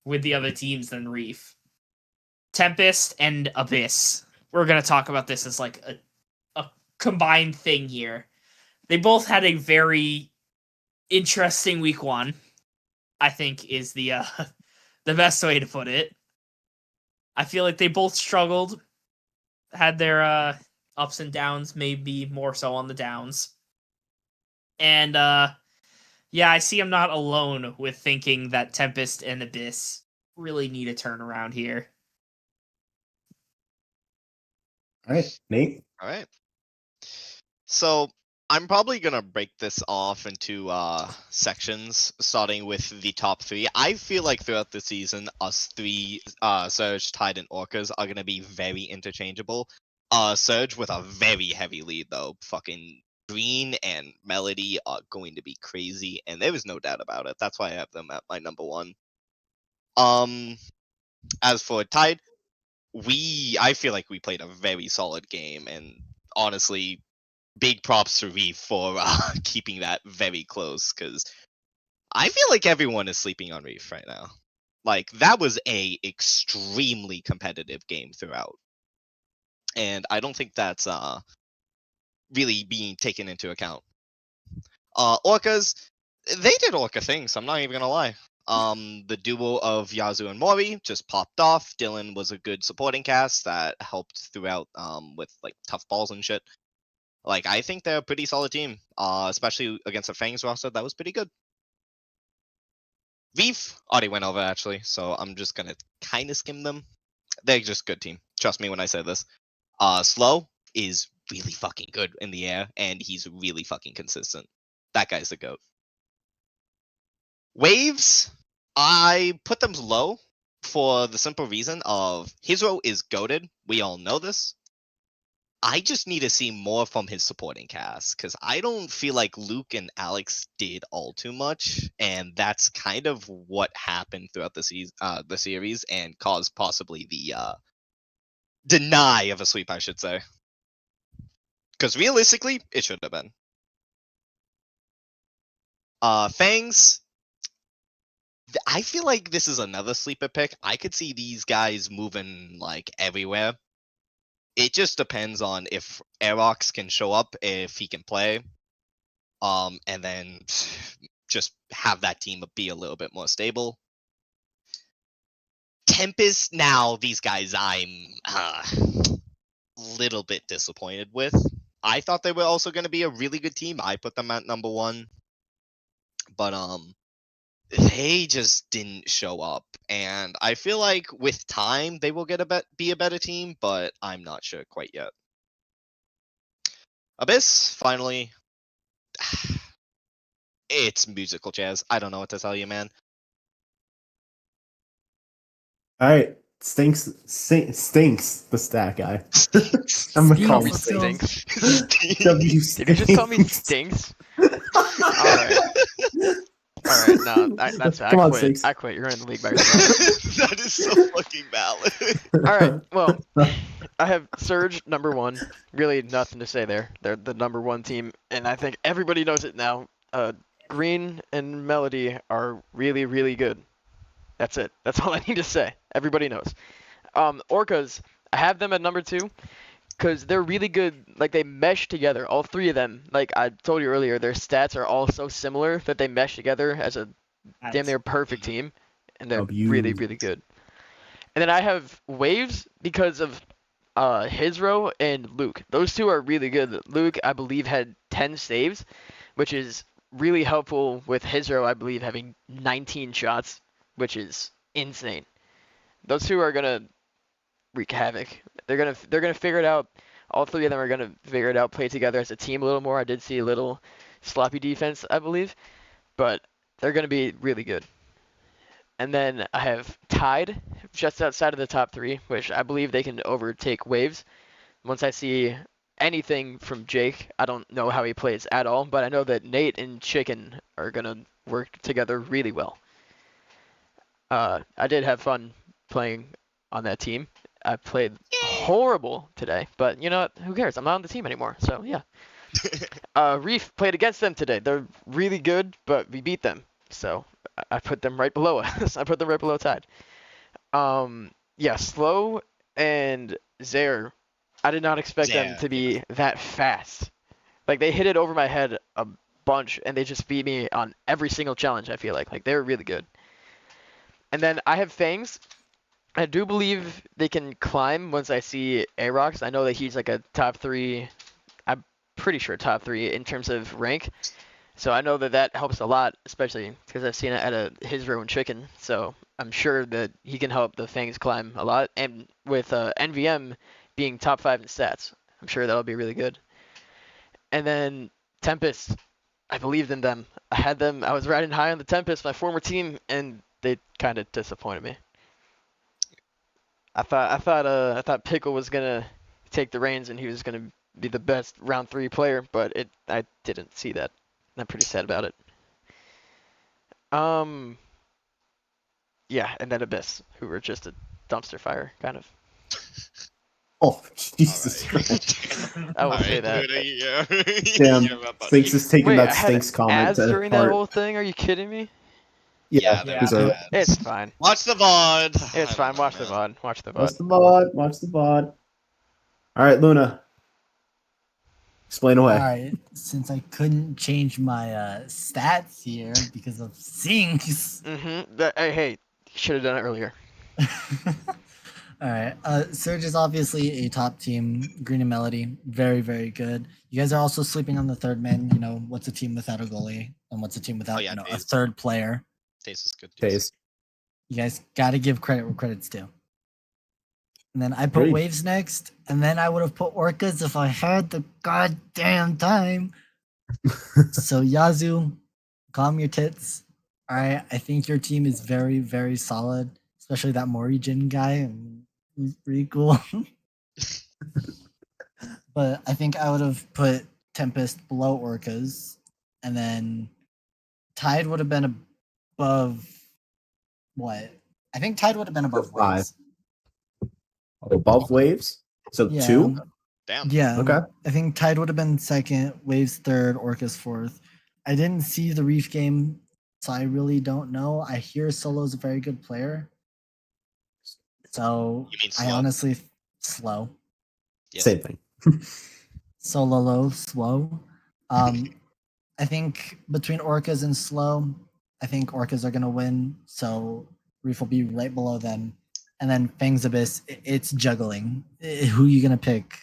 with the other teams than Reef. Tempest and Abyss. We're gonna talk about this as like a combined thing here. They both had a very interesting week 1, I think is the the best way to put it. I feel like they both struggled, had their ups and downs, maybe more so on the downs. And yeah, I see I'm not alone with thinking that Tempest and Abyss really need a turnaround here. All right, Nate. All right. So I'm probably gonna break this off into sections, starting with the top 3. I feel like throughout the season, us 3, Surge, Tide, and Orcas are gonna be very interchangeable. Surge with a very heavy lead though. Fucking Green and Melody are going to be crazy, and there is no doubt about it. That's why I have them at my number 1. As for Tide, I feel like we played a very solid game, and honestly, big props to Reef for keeping that very close, because I feel like everyone is sleeping on Reef right now. Like, that was a extremely competitive game throughout, and I don't think that's really being taken into account. Orcas, they did Orca things, I'm not even gonna lie. The duo of Yazoo and Mori just popped off. Dylan was a good supporting cast that helped throughout with like tough balls and shit. Like, I think they're a pretty solid team, especially against a Fangs roster that was pretty good. Reef already went over, actually, so I'm just gonna kind of skim them. They're just good team. Trust me when I say this. Slow is really fucking good in the air, and he's really fucking consistent. That guy's the GOAT. Waves, I put them low for the simple reason of Hero is goated. We all know this. I just need to see more from his supporting cast, because I don't feel like Luke and Alex did all too much, and that's kind of what happened throughout the series, and caused possibly the deny of a sweep, I should say. Because realistically, it should have been. Fangs, I feel like this is another sleeper pick. I could see these guys moving like everywhere. It just depends on if Aerox can show up, if he can play, and then just have that team be a little bit more stable. Tempest, now these guys I'm little bit disappointed with. I thought they were also going to be a really good team. I put them at number 1, but they just didn't show up, and I feel like with time they will be a better team, but I'm not sure quite yet. Abyss, finally, it's musical chairs. I don't know what to tell you, man. All right, stinks the stat guy. I'm gonna call him Stinks. Stinks. W. Did you just call me stinks? Alright. Alright, no, that's I Come on, quit. Stinks. I quit. You're in the league by yourself. That is so fucking valid. Alright, well, I have Surge number 1. Really nothing to say there. They're the number 1 team, and I think everybody knows it now. Green and Melody are really, really good. That's it. That's all I need to say. Everybody knows. Orcas, I have them at number 2 because they're really good. Like, they mesh together. All 3 of them. Like I told you earlier, their stats are all so similar that they mesh together as a damn near perfect team, and they're really, really good. And then I have Waves because of Hizro and Luke. Those 2 are really good. Luke, I believe, had 10 saves, which is really helpful with Hizro, I believe, having 19 shots, which is insane. Those 2 are gonna wreak havoc. They're gonna figure it out. All 3 of them are gonna figure it out, play together as a team a little more. I did see a little sloppy defense, I believe, but they're gonna be really good. And then I have Tide just outside of the top 3, which I believe they can overtake Waves. Once I see anything from Jake, I don't know how he plays at all, but I know that Nate and Chicken are gonna work together really well. I did have fun playing on that team. I played horrible today, but you know what? Who cares? I'm not on the team anymore, so yeah. Reef played against them today. They're really good, but we beat them, so I put them right below us. I put them right below Tide. Yeah, Slow and Zaire, I did not expect them to be that fast. Like, they hit it over my head a bunch, and they just beat me on every single challenge, I feel like. Like, they're really good. And then I have Fangs. I do believe they can climb once I see Aerox. I know that he's like a top 3, I'm pretty sure top 3 in terms of rank. So I know that that helps a lot, especially because I've seen it at Hizro and Chicken. So I'm sure that he can help the Fangs climb a lot. And with NVM being top 5 in stats, I'm sure that'll be really good. And then Tempest, I believed in them. I was riding high on the Tempest, my former team, and they kind of disappointed me. I thought Pickle was gonna take the reins and he was gonna be the best round 3 player, but I didn't see that. I'm pretty sad about it. Yeah, and then Abyss, who were just a dumpster fire, kind of. Oh, Jesus Alright. Christ. I will say Alright, that. Luda, Damn, you're about- Stinks is taking Wait, that I had Stinks comment ads at during that heart. whole thing? Are you kidding me? Yeah, they're these are- bad. It's fine. Watch the VOD. It's I fine. don't know, Watch the man. VOD. Watch the Watch VOD. the VOD. Watch the VOD. All right, Luna. Explain away. All right, since I couldn't change my stats here because of Sinks. Hey, should have done it earlier. All right, Surge is obviously a top team. Green and Melody, very, very good. You guys are also sleeping on the third man. You know, what's a team without a goalie, and what's a team without yeah, a Taze. third player? Taze is good. Taze. You guys got to give credit where credit's due. And then I put Agreed. Waves next, and then I would have put Orcas if I had the goddamn time. So Yazoo, calm your tits. All right, I think your team is very, very solid, especially that Morrigan guy. He's pretty cool. But I think I would have put Tempest below Orcas, and then Tide would have been above what? I think Tide would have been above 5. Waves. Above Waves? So Yeah. 2? Damn. Yeah. Okay. I think Tide would have been second, Waves third, Orcas fourth. I didn't see the Reef game so I really don't know. I hear Solo's a very good player. So You mean I slow? honestly slow. Yeah. Same thing. Solo slow. I think between Orcas and slow, I think Orcas are gonna win. So Reef will be right below them. And then Fang's Abyss, it's juggling. Who you gonna pick?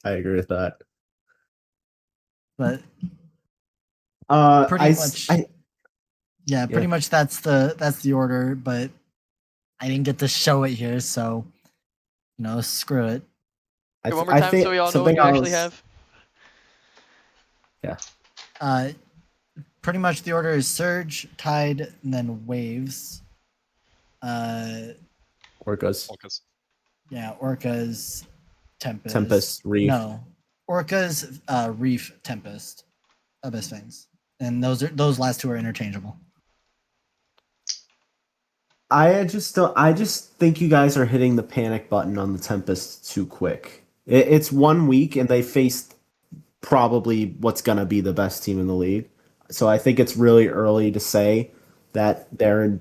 I agree with that. But Pretty pretty much, yeah, pretty much that's the order. But I didn't get to show it here, so screw it. Hey, one more time so we all know what you actually have. Pretty much the order is Surge, Tide, and then Waves. Orcas, Orcas. Yeah, Orcas, Tempest. Tempest, Reef. No, Orcas, Reef, Tempest, Abyss Fangs, and those last two are interchangeable. I just think you guys are hitting the panic button on the Tempest too quick. It's 1 week and they faced probably what's gonna be the best team in the league. So I think it's really early to say that they're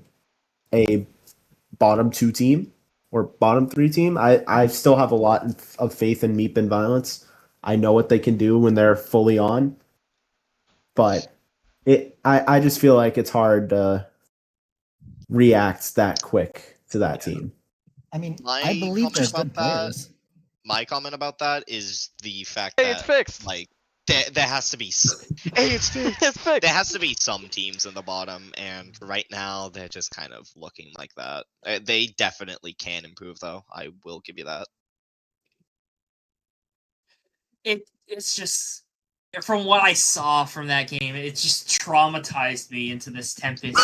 a bottom 2 team or bottom 3 team. I still have a lot of faith in Meep and Violence. I know what they can do when they're fully on, but I just feel like it's hard to react that quick to that team. I mean, My I believe there's comment good about that- players. My comment about that is the fact Hey, that it's fixed. like there has to be hey, it's fixed. It's fixed. There has to be some teams in the bottom, and right now they're just kind of looking like that. They definitely can improve, though. I will give you that. It's just from what I saw from that game, it just traumatized me into this Tempest.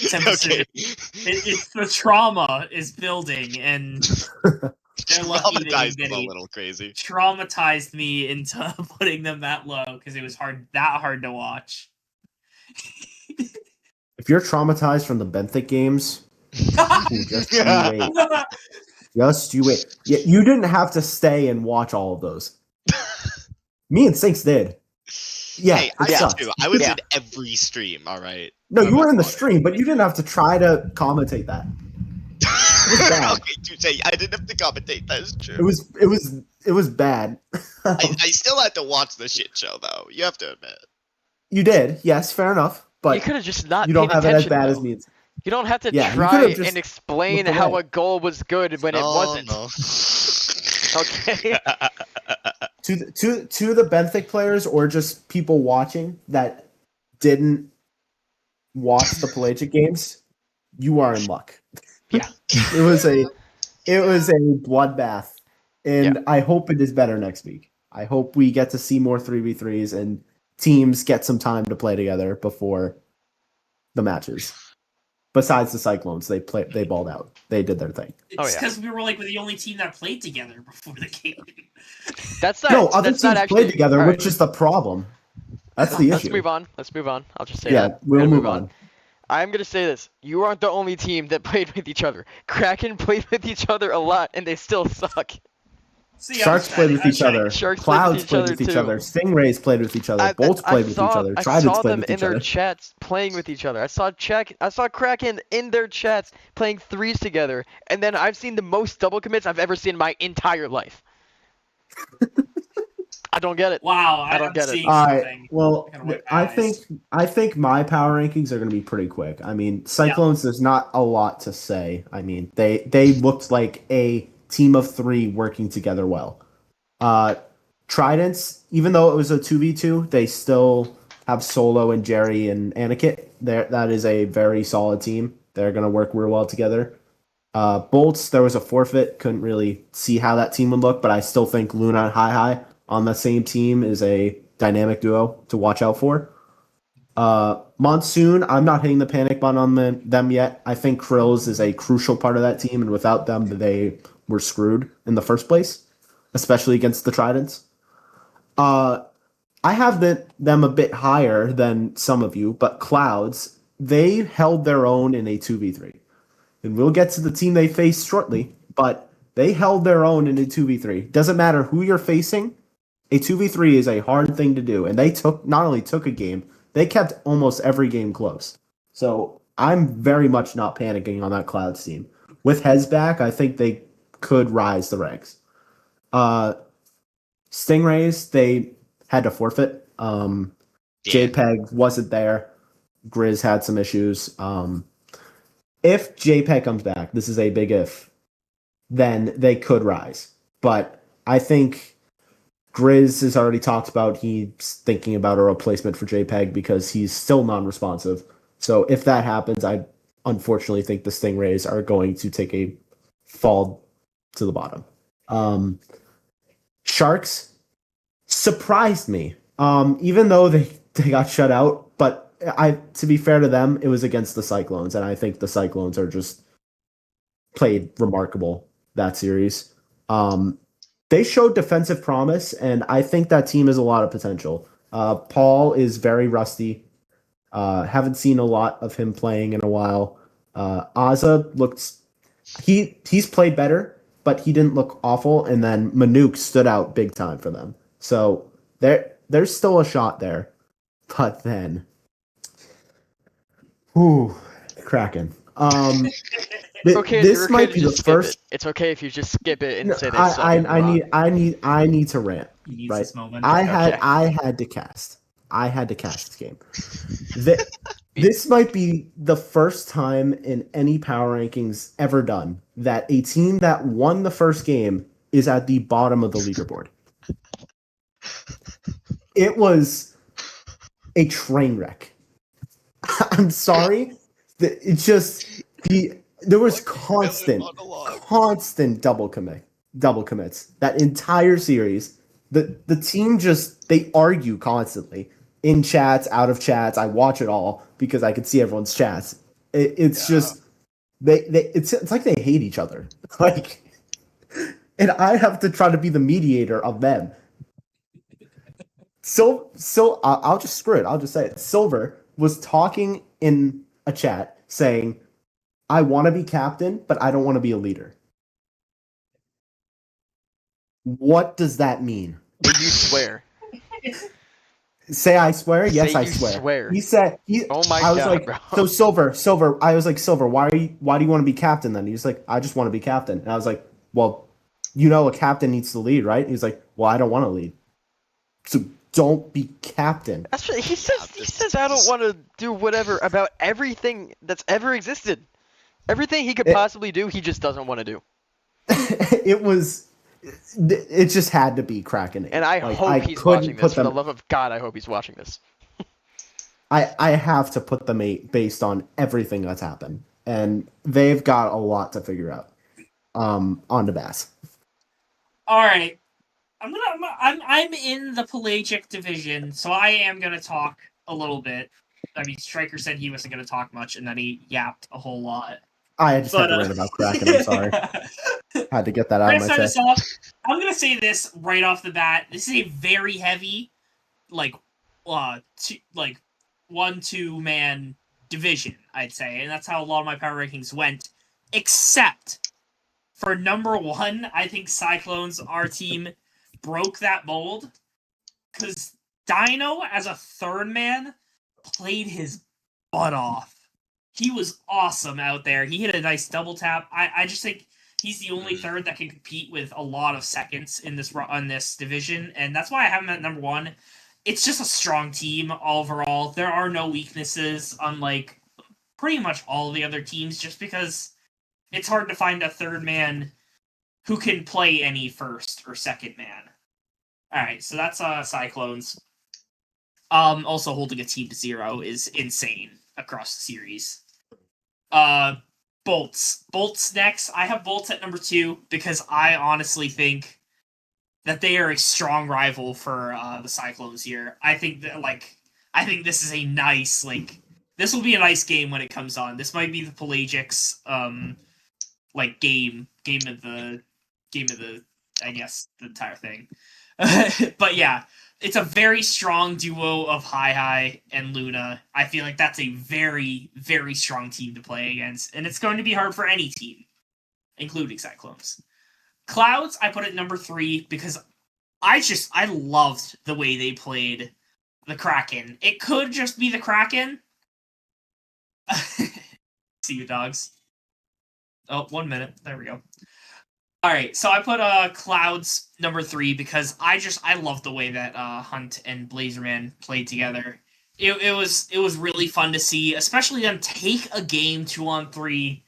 Tempest. Okay. It's the trauma is building, and they're lucky they Traumatized didn't is a get little crazy. traumatized me into putting them that low because it was that hard to watch. If you're traumatized from the Benthic games, just you wait. Just you wait. Yeah, you didn't have to stay and watch all of those. Me and Sinks did. Yeah, Hey, it I did sucks. too. I was Yeah. in every stream. All right. No, you were in the on it. stream, but you didn't have to try to commentate that. bad. Okay, Tuesday. I didn't have to commentate. That is true. It was bad. I still had to watch the shit show, though. You have to admit. You did, yes, fair enough. You But could have just not you don't paid have it attention. as bad though. as me. You don't have to Yeah, you try could've just and explain looked how away. a goal was good when it wasn't. No. Okay. To the Benthic players or just people watching that didn't watch the Pelagic games, you are in luck. Yeah. It was a bloodbath, and I hope it is better next week. I hope we get to see more 3v3s and teams get some time to play together before the matches. Besides the Cyclones, they balled out. They did their thing. Oh, It's yeah. because we were like the only team that played together before the game. That's not. No, other that's teams not actually, played together, all right. which is the problem. That's the Let's issue. move on. Let's move on. I'll just say Yeah, that. we'll Gotta move on. I'm gonna say this. You aren't the only team that played with each other. Kraken played with each other a lot, and they still suck. See, I Sharks was played trying- with I was each trying to- other. Sharks played Clouds with each played other with each too. other. Stingrays played with each other. Bolts played with each other. I Tridents saw played them with in each their other. chats playing with each other. I saw Kraken in their chats playing threes together, and then I've seen the most double commits I've ever seen in my entire life. I don't get it. Wow, I don't I'm get it. seeing All right. something. Well, I gotta wipe my I think my power rankings are going to be pretty quick. I mean, Cyclones. There's not a lot to say. I mean, they looked like a team of 3 working together well. Tridents, even though it was a 2v2, they still have Solo and Jerry and Anikit. That is a very solid team. They're going to work real well together. Bolts, there was a forfeit. Couldn't really see how that team would look, but I still think Luna and Hi on the same team is a dynamic duo to watch out for. Monsoon, I'm not hitting the panic button on them yet. I think Krills is a crucial part of that team, and without them, they were screwed in the first place, especially against the Tridents. I have them a bit higher than some of you, but Clouds, they held their own in a 2v3. And we'll get to the team they faced shortly, but they held their own in a 2v3. Doesn't matter who you're facing, a 2v3 is a hard thing to do. And they not only took a game, They kept almost every game close. So I'm very much not panicking on that Clouds team. With Hez back, I think they could rise the ranks. Stingrays, they had to forfeit. Yeah. JPEG wasn't there. Grizz had some issues. If JPEG comes back, this is a big if, then they could rise. But I think Grizz has already talked about he's thinking about a replacement for JPEG because he's still non-responsive. So if that happens, I unfortunately think the Stingrays are going to take a fall to the bottom. Sharks surprised me. Even though they got shut out, but to be fair to them, it was against the Cyclones, and I think the Cyclones are just played remarkable that series. They showed defensive promise, and I think that team has a lot of potential. Paul is very rusty. Haven't seen a lot of him playing in a while. Azza looks he's played better, but he didn't look awful. And then Manuk stood out big time for them. So there's still a shot there. But then, Kraken. It's okay if This you're might okay be to the just skip first. it. It's okay if you just skip it and No, say they suck and I move on. I need to rant. He needs Right. this moment. I Okay. had to cast. I had to cast this game. This might be the first time in any power rankings ever done that a team that won the first game is at the bottom of the leaderboard. It was a train wreck. I'm sorry. It's just there was constant double commits. That entire series. The team just they argue constantly in chats, out of chats. I watch it all because I can see everyone's chats. It's just it's like they hate each other. Like, and I have to try to be the mediator of them. So I'll just screw it. I'll just say it. Silver was talking in a chat saying, "I want to be captain, but I don't want to be a leader." What does that mean? You swear. Say I swear? Yes, Say I you swear. swear. He said Oh my I was God, like, bro. so Silver, I was like, Silver, why do you want to be captain then? He was like, I just want to be captain. And I was like, well, a captain needs to lead, right? He was like, well, I don't want to lead. So don't be captain. That's what he says. He says I don't want to do whatever about everything that's ever existed. Everything he could possibly do, he just doesn't want to do. It just had to be Kraken. And I Like, hope he's couldn't watching put this. For the them- love of God, I hope he's watching this. I have to put them based on everything that's happened, and they've got a lot to figure out. On to Bass. All right, I'm in the pelagic division, so I am gonna talk a little bit. I mean, Striker said he wasn't gonna talk much, and then he yapped a whole lot. I just had to But, rant about Kraken. I'm sorry. Had to get that out We're of gonna my start this chest. off. I'm gonna say this right off the bat. This is a very heavy, like 1-2 man division, I'd say, and that's how a lot of my power rankings went. Except for number one, I think Cyclones, our team, broke that mold because Dino, as a third man, played his butt off. He was awesome out there. He hit a nice double tap. I just think he's the only third that can compete with a lot of seconds in this division, and that's why I have him at number one. It's just a strong team overall. There are no weaknesses, unlike pretty much all the other teams, just because it's hard to find a third man who can play any first or second man. All right, so that's Cyclones. Also holding a team to 0 is insane across the series. Bolts next. I have Bolts at number 2 because I honestly think that they are a strong rival for the Cyclones here. I think this is a nice this will be a nice game when it comes on. This might be the Pelagics game of the I guess the entire thing. But yeah, it's a very strong duo of Hi and Luna. I feel like that's a very, very strong team to play against, and it's going to be hard for any team, including Cyclones. Clouds, I put at number 3 because I loved the way they played the Kraken. It could just be the Kraken. See you, dogs. Oh, 1 minute. There we go. All right, so I put Clouds number 3 because I love the way that Hunt and Blazerman played together. It was really fun to see, especially them take a game 2-on-3.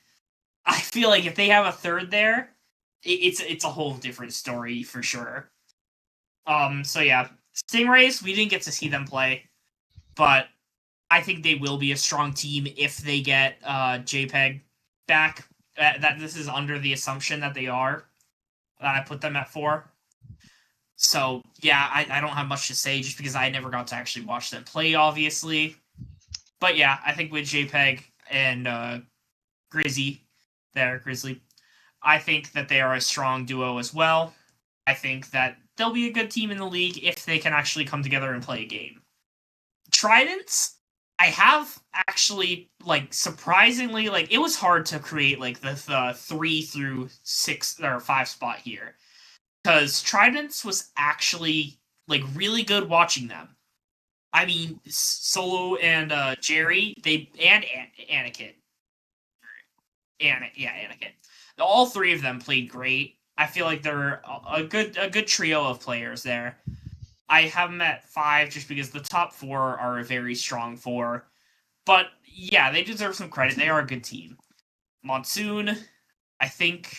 I feel like if they have a third there, it's a whole different story for sure. So yeah, Stingrays, we didn't get to see them play, but I think they will be a strong team if they get JPEG back. That this is under the assumption that they are. That I put them at 4. So yeah, I don't have much to say just because I never got to actually watch them play, obviously. But yeah, I think with JPEG and Grizzly, I think that they are a strong duo as well. I think that they'll be a good team in the league if they can actually come together and play a game. Tridents, I have actually, like, surprisingly, like, it was hard to create, like, the 3 through 6 or 5 spot here. Because Tridents was actually, like, really good watching them. I mean, Solo and Jerry, and Anakin. Anakin. All 3 of them played great. I feel like they're a good trio of players there. I have them at 5 just because the top 4 are a very strong 4. But yeah, they deserve some credit. They are a good team. Monsoon, I think,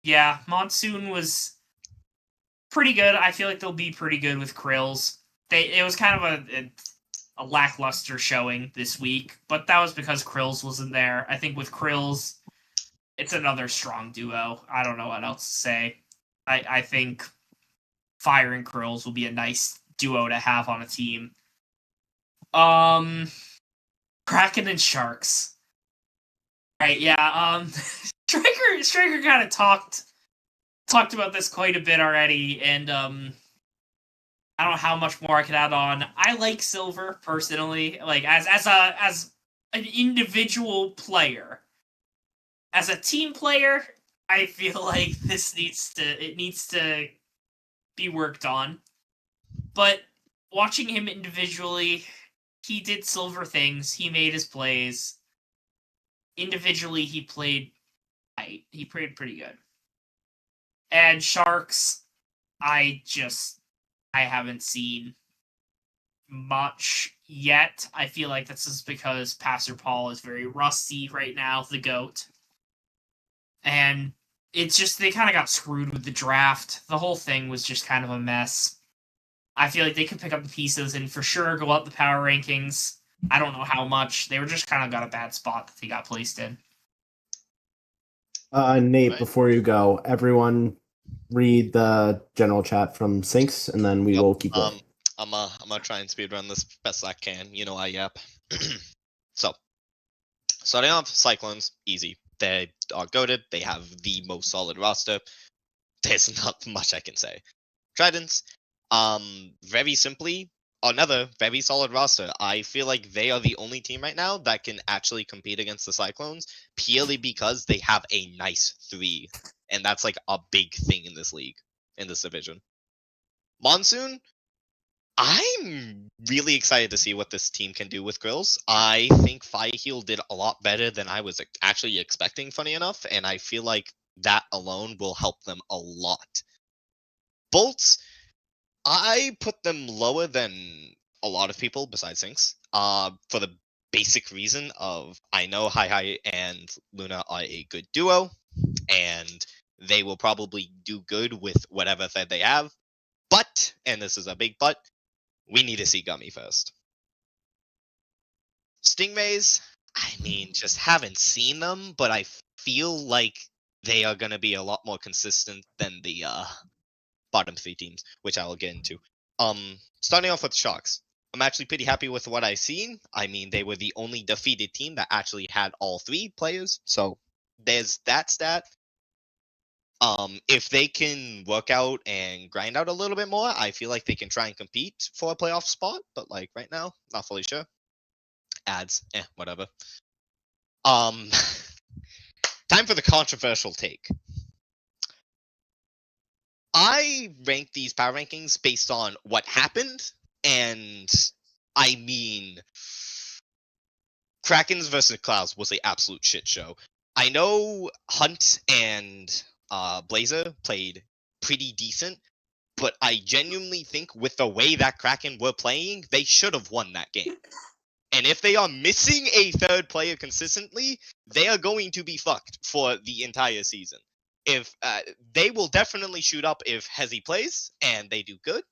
yeah, Monsoon was pretty good. I feel like they'll be pretty good with Krills. It was kind of a lackluster showing this week, but that was because Krills wasn't there. I think with Krills, it's another strong duo. I don't know what else to say. I think Fire and Krills will be a nice duo to have on a team. Kraken and Sharks. Right, yeah, Striker kind of talked about this quite a bit already, and I don't know how much more I could add on. I like Silver personally, like as an individual player. As a team player, I feel like this needs to be worked on. But watching him individually, he did Silver things. He made his plays. Individually, he played pretty good. And Sharks, I haven't seen much yet. I feel like this is because Pastor Paul is very rusty right now, the GOAT. And it's just, they kind of got screwed with the draft. The whole thing was just kind of a mess. I feel like they could pick up the pieces and for sure go up the power rankings. I don't know how much. They were just kind of got a bad spot that they got placed in. Nate, Right. before you go, everyone read the general chat from Sinks, and then we Yep, will keep going. I'm gonna try and speedrun this best I can. You know I yap. So, starting off, Cyclones, easy. They are goated. They have the most solid roster. There's not much I can say. Tridents, very simply, another very solid roster. I feel like they are the only team right now that can actually compete against the Cyclones purely because they have a nice 3. And that's like a big thing in this league, in this division. Monsoon, I'm really excited to see what this team can do with Grills. I think Fireheel did a lot better than I was actually expecting, funny enough, and I feel like that alone will help them a lot. Bolts, I put them lower than a lot of people besides Sinks, for the basic reason of I know Hi and Luna are a good duo, and they will probably do good with whatever thread they have. But, and this is a big but, we need to see Gummy first. Stingrays, I mean, just haven't seen them, but I feel like they are going to be a lot more consistent than the bottom 3 teams, which I will get into. Starting off with Sharks, I'm actually pretty happy with what I've seen. I mean, they were the only defeated team that actually had all 3 players, so there's that stat. If they can work out and grind out a little bit more, I feel like they can try and compete for a playoff spot. But like right now, not fully sure. Ads, whatever. Time for the controversial take. I rank these power rankings based on what happened and I mean, Krakens versus Clouds was an absolute shit show. I know Hunt and Blazer played pretty decent, but I genuinely think with the way that Kraken were playing, they should have won that game. And if they are missing a third player consistently, they are going to be fucked for the entire season. If they will definitely shoot up if Hezi plays and they do good,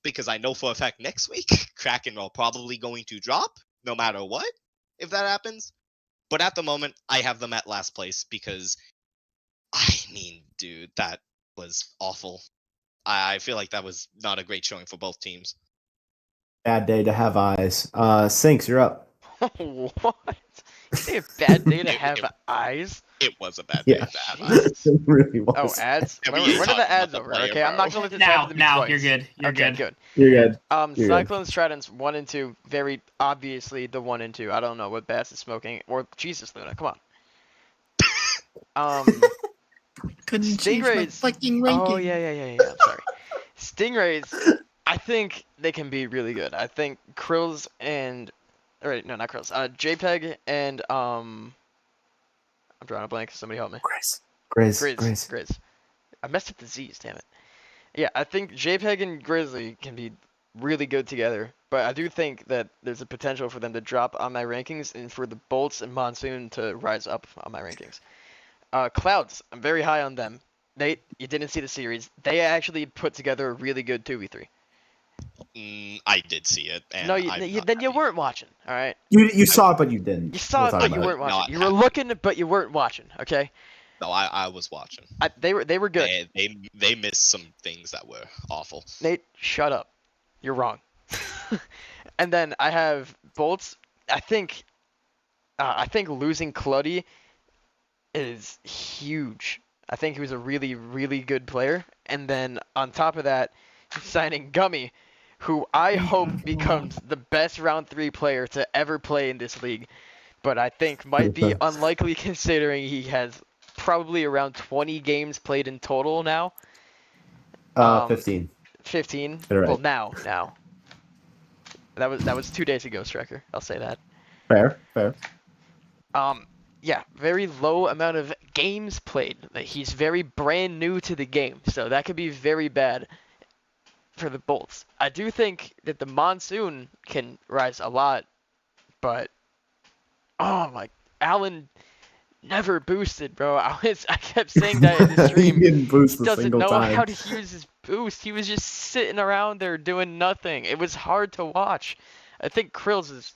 because I know for a fact next week Kraken are probably going to drop no matter what if that happens. But at the moment, I have them at last place because, I mean, dude, that was awful. I feel like that was not a great showing for both teams. Bad day to have eyes. Sinks, you're up. What? You say a bad day to have eyes? It was a bad day Yeah. to have eyes. It really was. Oh, ads? And When we are talked the about ads the over? player Okay, I'm not power. gonna let this happen to me Now twice. you're good. You're Okay, good. good. You're good. Cyclones, good. Tridents 1 and 2, very obviously the 1 and 2. I don't know what Bass is smoking. Or Jesus, Luna, come on. Couldn't change my Stingrays. fucking ranking. Oh yeah. I'm sorry. Stingrays, I think they can be really good. I think Krills and, right, no, not Krills. JPEG and I'm drawing a blank. Somebody help me. Grizz. I messed up the Z's. Damn it. Yeah, I think JPEG and Grizzly can be really good together, but I do think that there's a potential for them to drop on my rankings and for the Bolts and Monsoon to rise up on my rankings. Clouds, I'm very high on them. Nate, you didn't see the series. They actually put together a really good 2v3. I did see it. And No, I'm then not you happy. weren't watching, alright? You saw it, but you didn't. You saw We'll it, talk but about you it. weren't watching. Not You were happy. looking, but you weren't watching, okay? No, I was watching. They were good. They missed some things that were awful. Nate, shut up. You're wrong. And then I have Bolts. I think losing Cluddy is huge. I think he was a really, really good player. And then on top of that, signing Gummy, who I hope becomes the best round 3 player to ever play in this league. But I think might be unlikely considering he has probably around 20 games played in total now. 15. 15. You're right. Well, now. That was 2 days ago, Striker. I'll say that. Fair. Yeah, very low amount of games played. Like, he's very brand new to the game, so that could be very bad for the Bolts. I do think that the Monsoon can rise a lot, but oh my, Alan never boosted, bro. I kept saying that in the stream. He didn't boost He a doesn't single know time. how to use his boost. He was just sitting around there doing nothing. It was hard to watch. I think Krills is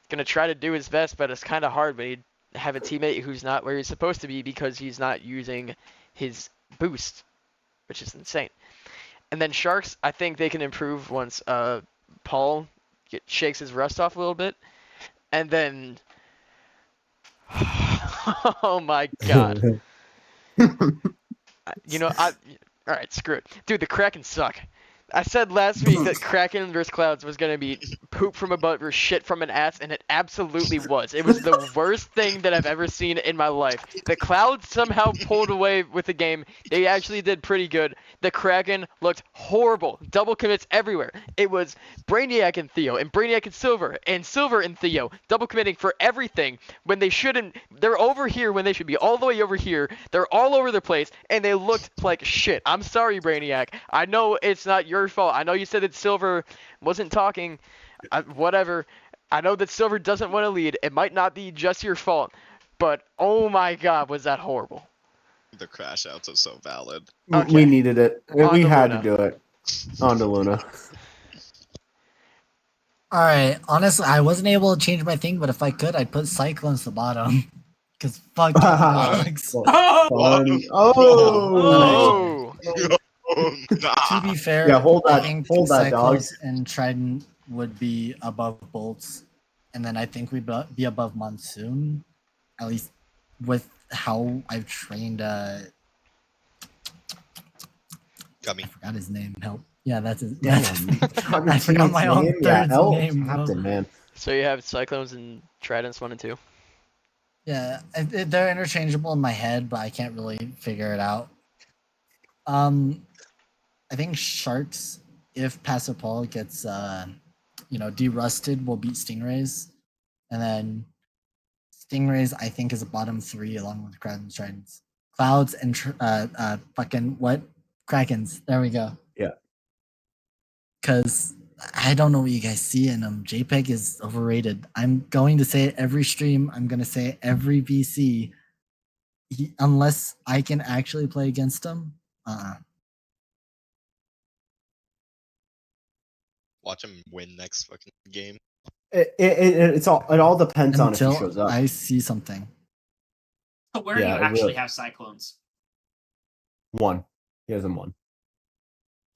gonna try to do his best, but it's kind of hard when you have a teammate who's not where he's supposed to be because he's not using his boost, which is insane. And then Sharks, I think they can improve once Paul shakes his rust off a little bit. And then, oh my god. All right, screw it. Dude, the Kraken suck. I said last week that Kraken vs. Clouds was going to be poop from a butt or shit from an ass, and it absolutely was. It was the worst thing that I've ever seen in my life. The Clouds somehow pulled away with the game. They actually did pretty good. The Kraken looked horrible. Double commits everywhere. It was Brainiac and Theo, and Brainiac and Silver and Theo. Double committing for everything when they shouldn't. They're over here when they should be all the way over here. They're all over the place, and they looked like shit. I'm sorry, Brainiac. I know it's not your fault. I know you said that Silver wasn't talking. Whatever. I know that Silver doesn't want to lead. It might not be just your fault, but oh my god, was that horrible. The crash outs are so valid. Okay. We needed it. On We to had Luna. to do it. On to Luna. All right. Honestly, I wasn't able to change my thing, but if I could, I'd put Cyclones the bottom. Because fuck Alex. Funny. Oh! Oh! To be fair, Yeah, hold I that- think hold that, Cyclones and Trident would be above Bolts. And then I think we'd be above Monsoon. At least with how I've trained Gummy. I forgot his name. Help. Yeah, that's his. Damn. I forgot my own third's name. bro. Captain, man. So you have Cyclones and Tridents 1 and 2. Yeah, they're interchangeable in my head, but I can't really figure it out. I think Sharks, if Pastor Paul gets Derusted will beat Stingrays, and then Stingrays I think is a bottom 3 along with Clouds and Tridents. Clouds and fucking what? Krakens. There we go. Yeah. Because I don't know what you guys see in them. JPEG is overrated. I'm going to say it every stream. I'm going to say it every VC. Unless I can actually play against him. Watch him win next fucking game. It all depends on if he Until shows up. I see something. So where Yeah, do it you actually really- have Cyclones? 1. He hasn't won.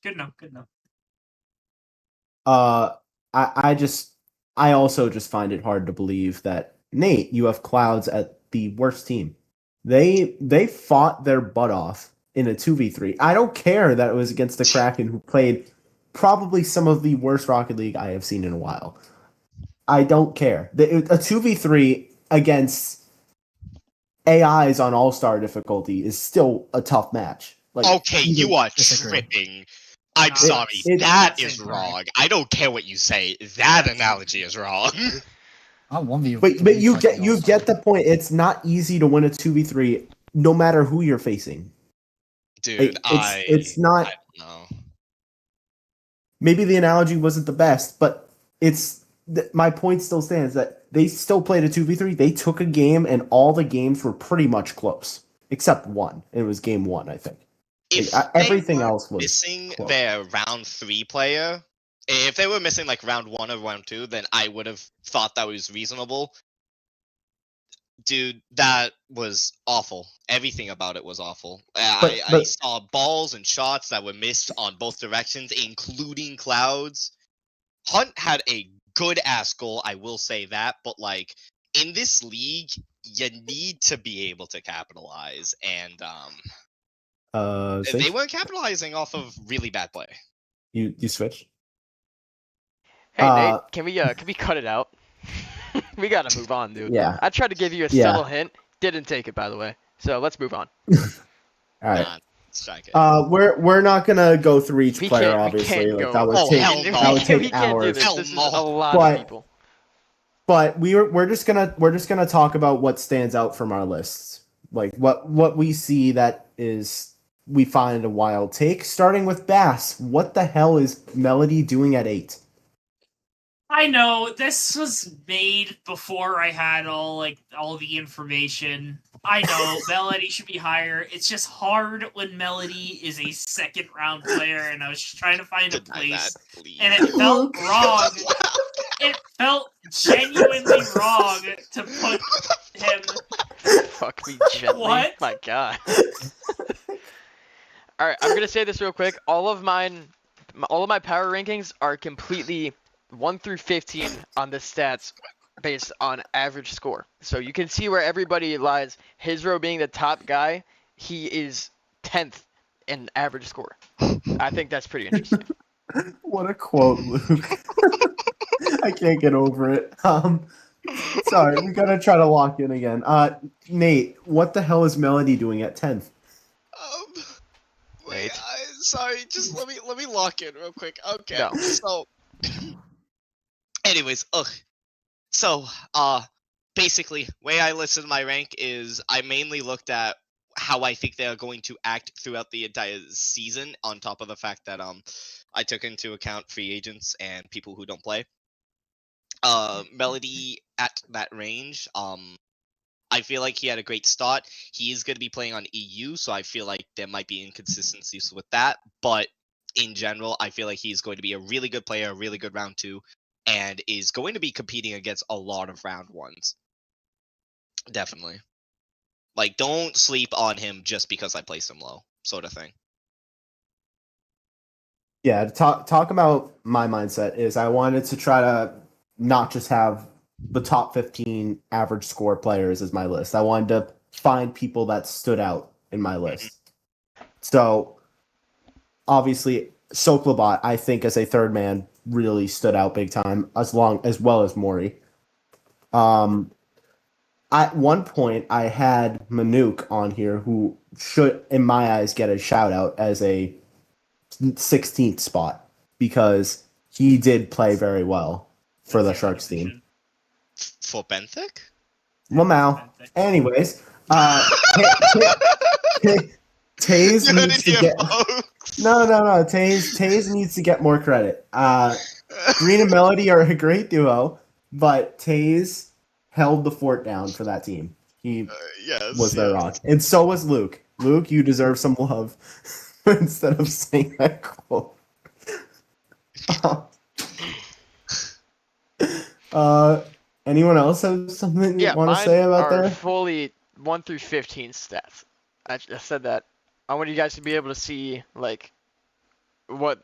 Good enough. Good enough. I also just find it hard to believe that Nate, you have Clouds at the worst team. They fought their butt off in a 2v3. I don't care that it was against the Kraken, who played probably some of the worst Rocket League I have seen in a while. I don't care. A 2v3 against AIs on All-Star difficulty is still a tough match. Like, Okay, you are disagree. tripping. I'm No, sorry. it's- That it's is incorrect. wrong. I don't care what you say. That analogy is wrong. I'll 1v. But you get the point. It's not easy to win a 2v3 no matter who you're facing. Dude, It's not. I don't know. Maybe the analogy wasn't the best, but my point still stands that they still played a 2v3. They took a game, and all the games were pretty much close, except one. It was game 1, I think. If Everything they were else was missing close. their round 3 player, if they were missing like round 1 or round 2, then I would have thought that was reasonable. Dude, that was awful. Everything about it was awful. I But- saw balls and shots that were missed on both directions, including Clouds. Hunt had a good ass goal, I will say that, but like in this league, you need to be able to capitalize, and they Zinch, weren't capitalizing off of really bad play. you switched. Hey Uh, Nate, can we cut it out? We gotta move on, dude. Yeah. I tried to give you a Yeah. subtle hint, didn't take it by the way. So let's move on. All right. Nah, strike it. We're not gonna go through each We player, can't, we obviously. can't Like go. that would Oh, take hell no. that would take we can't do hours. this. Hell This is no. a lot But- of people. But we're just gonna talk about what stands out from our lists, like what we see that is we find a wild take. Starting with Bass, what the hell is Melody doing at 8? I know this was made before I had all the information. I know Melody should be higher. It's just hard when Melody is a second round player, and I was just trying to find a Deny place, that, please. and it felt wrong. It felt genuinely wrong to put him. Fuck me gently. What? My god. Alright, I'm gonna say this real quick. All of my power rankings are completely 1 through 15 on the stats based on average score. So you can see where everybody lies. Hizro being the top guy, he is 10th in average score. I think that's pretty interesting. What a quote, Luke. I can't get over it. Sorry, we gotta try to lock in again. Nate, what the hell is Melody doing at 10th? Wait, Wait. sorry, just let me lock in real quick. Okay, No. so, anyways, so basically, way I listed my rank is I mainly looked at how I think they are going to act throughout the entire season, on top of the fact that I took into account free agents and people who don't play. Melody at that range, I feel like he had a great start. He is going to be playing on EU, so I feel like there might be inconsistencies with that. But in general, I feel like he's going to be a really good player, a really good round 2, and is going to be competing against a lot of round 1s. Definitely. Like, don't sleep on him just because I placed him low, sort of thing. Yeah, to talk about my mindset is I wanted to try to not just have the top 15 average score players as my list. I wanted to find people that stood out in my list. So, obviously, Soklabot, I think, as a third man, really stood out big time, as well as Mori. At one point, I had Manuk on here, who should, in my eyes, get a shout out as a 16th spot, because he did play very well for the Sharks team. For Benthic? Lamau. Anyways, Taze You heard needs it to here, get folks. no. Taze needs to get more credit. Green and Melody are a great duo, but Taze held the fort down for that team. He Yes. was their rock, and so was Luke. Luke, you deserve some love instead of saying that quote. Anyone else have something you Yeah, want to mine say about are that? fully 1 through 15 stats. I said that. I want you guys to be able to see like what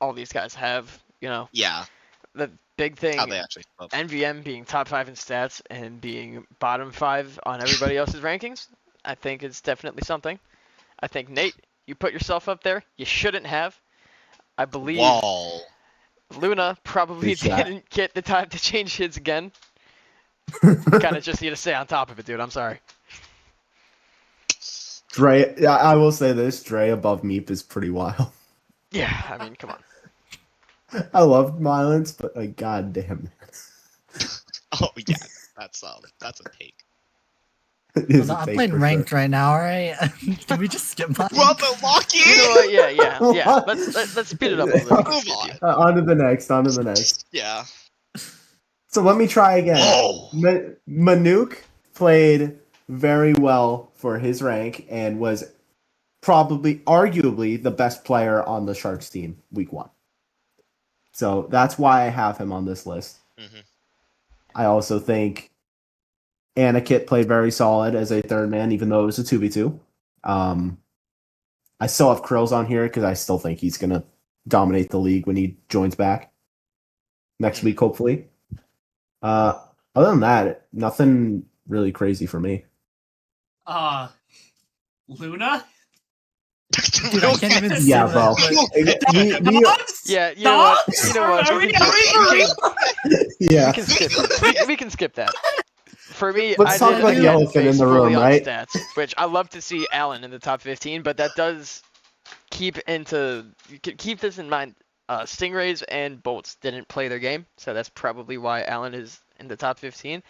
all these guys have. You know, Yeah, the big thing. how they actually love. NVM being top 5 in stats and being bottom 5 on everybody else's rankings, I think is definitely something. I think Nate, you put yourself up there. You shouldn't have. I believe Wall. Luna probably Good shot. didn't get the time to change his again. Kind of just need to stay on top of it, dude. I'm sorry. Dre, I will say this: Dre above Meep is pretty wild. Yeah, I mean, come on. I love violence, but like, goddamn, Oh yeah, that's a take. it is Hold on, a I'm take playing for ranked sure. right now, alright? Can we just skip mine? Well, the Locky. You know what? Yeah. Let's speed it up a little bit. Move on. On to the next. On to the next. Yeah. So let me try again. Whoa. Manuk played very well for his rank and was probably, arguably, the best player on the Sharks team week 1. So that's why I have him on this list. Mhm. I also think Anakit played very solid as a third man, even though it was a 2v2. I still have Krills on here because I still think he's going to dominate the league when he joins back next week, hopefully. Other than that, nothing really crazy for me. Luna? Dude, I can't even see Yeah, that, bro. but- Dogs? Yeah, you know what? You know what? Are we Yeah. We can skip it. We can skip that. For me, Let's I talk did about the again elephant in base the fully room, on right? Stats, which I love to see Allen in the top 15, but that does keep this in mind. Stingrays and Bolts didn't play their game, so that's probably why Allen is in the top 15.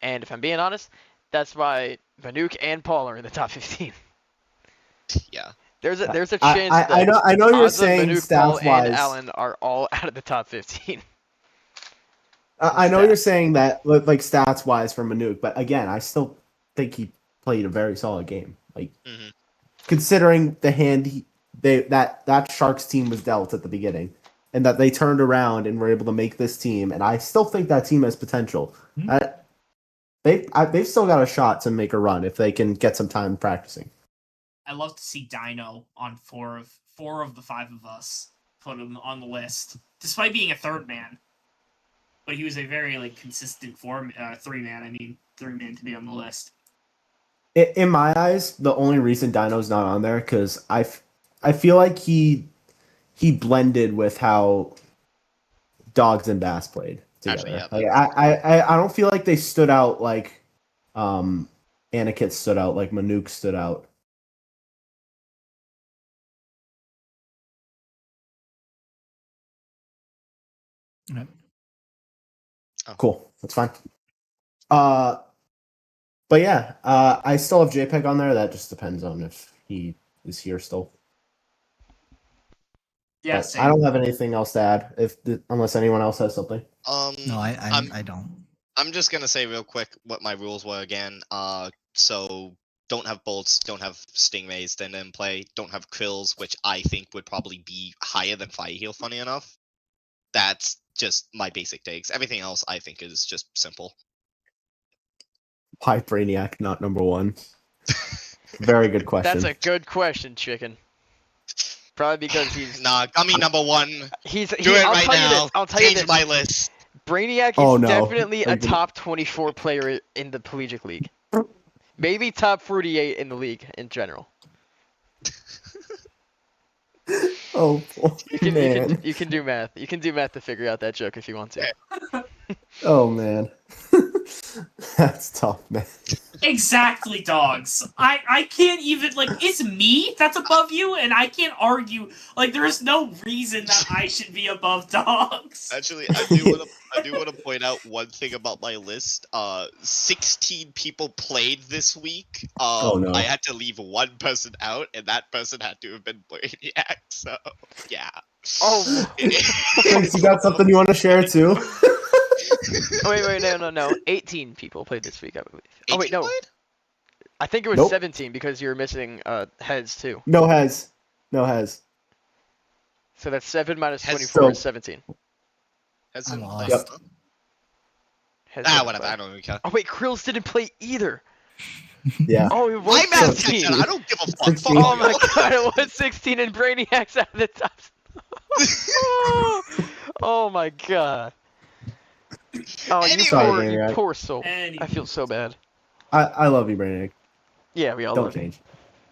And if I'm being honest, that's why Vanuk and Paul are in the top 15. Yeah. There's a chance that I know you're odds of saying Vanuk, Paul, stats and wise. Allen are all out of the top 15. I know you're saying that like stats wise for Manuk, but again, I still think he played a very solid game. Like Mhm. considering the hand that Sharks team was dealt at the beginning, and that they turned around and were able to make this team, and I still think that team has potential. They've still got a shot to make a run if they can get some time practicing. I love to see Dino on four of the 5 of us. Put him on the list, despite being a third man. But he was a very consistent 3-man. I mean 3-man to be on the list. In my eyes, the only reason Dino's not on there because I feel like he blended with how Dogs and Bass played together. Actually, yeah. Like, I don't feel like they stood out like Anakit stood out, like Manuk stood out. Yep. Cool, that's fine. But yeah, I still have JPEG on there. That just depends on if he is here still. Yeah, But same. I don't have anything else to add. Unless anyone else has something. No, I'm- I don't. I'm just gonna say real quick what my rules were again. So don't have bolts, don't have stingrays, then play. Don't have krills, which I think would probably be higher than Fireheel. Funny enough, that's just my basic takes. Everything else I think is just simple. Why Brainiac not number 1? Very good question. That's a good question, Chicken. Probably because he's Nah, Gummy number 1. he's Do it I'll right tell you now. this, I'll tell you Change this. my list. Brainiac is Oh, no. definitely a Like the- top 24 player in the collegiate league. Maybe top 48 in the league in general. Oh man. You can do math. You can do math to figure out that joke if you want to. Oh man. That's tough, man. Exactly, dogs. I can't even like it's me that's above you, and I can't argue. Like there is no reason that I should be above dogs. Actually, I do want to point out one thing about my list. 16 people played this week. Oh, no. I had to leave one person out, and that person had to have been Brainiac. So yeah. Oh, Thanks, you got something you want to share too? wait, no. 18 people played this week, I believe. Oh, wait, 18 no. played? I think it was Nope. 17 because you were missing heads, too. No has. No has. So that's 7 minus Has- 24 is 17. Has I it lost. Yep. Heads Ah, didn't whatever. play. I don't even care. Oh, wait, Krills didn't play either. Yeah. Oh, it My was math 16. said I don't give a fuck. 16. Fuck Oh you. my god, it was 16 and Brainiac's at the top. Oh my god. Oh, Anyway. Sorry, you Brainiac. poor soul. I Anyway. feel so bad. I love you, Brainiac. Yeah, we all Don't love you. change.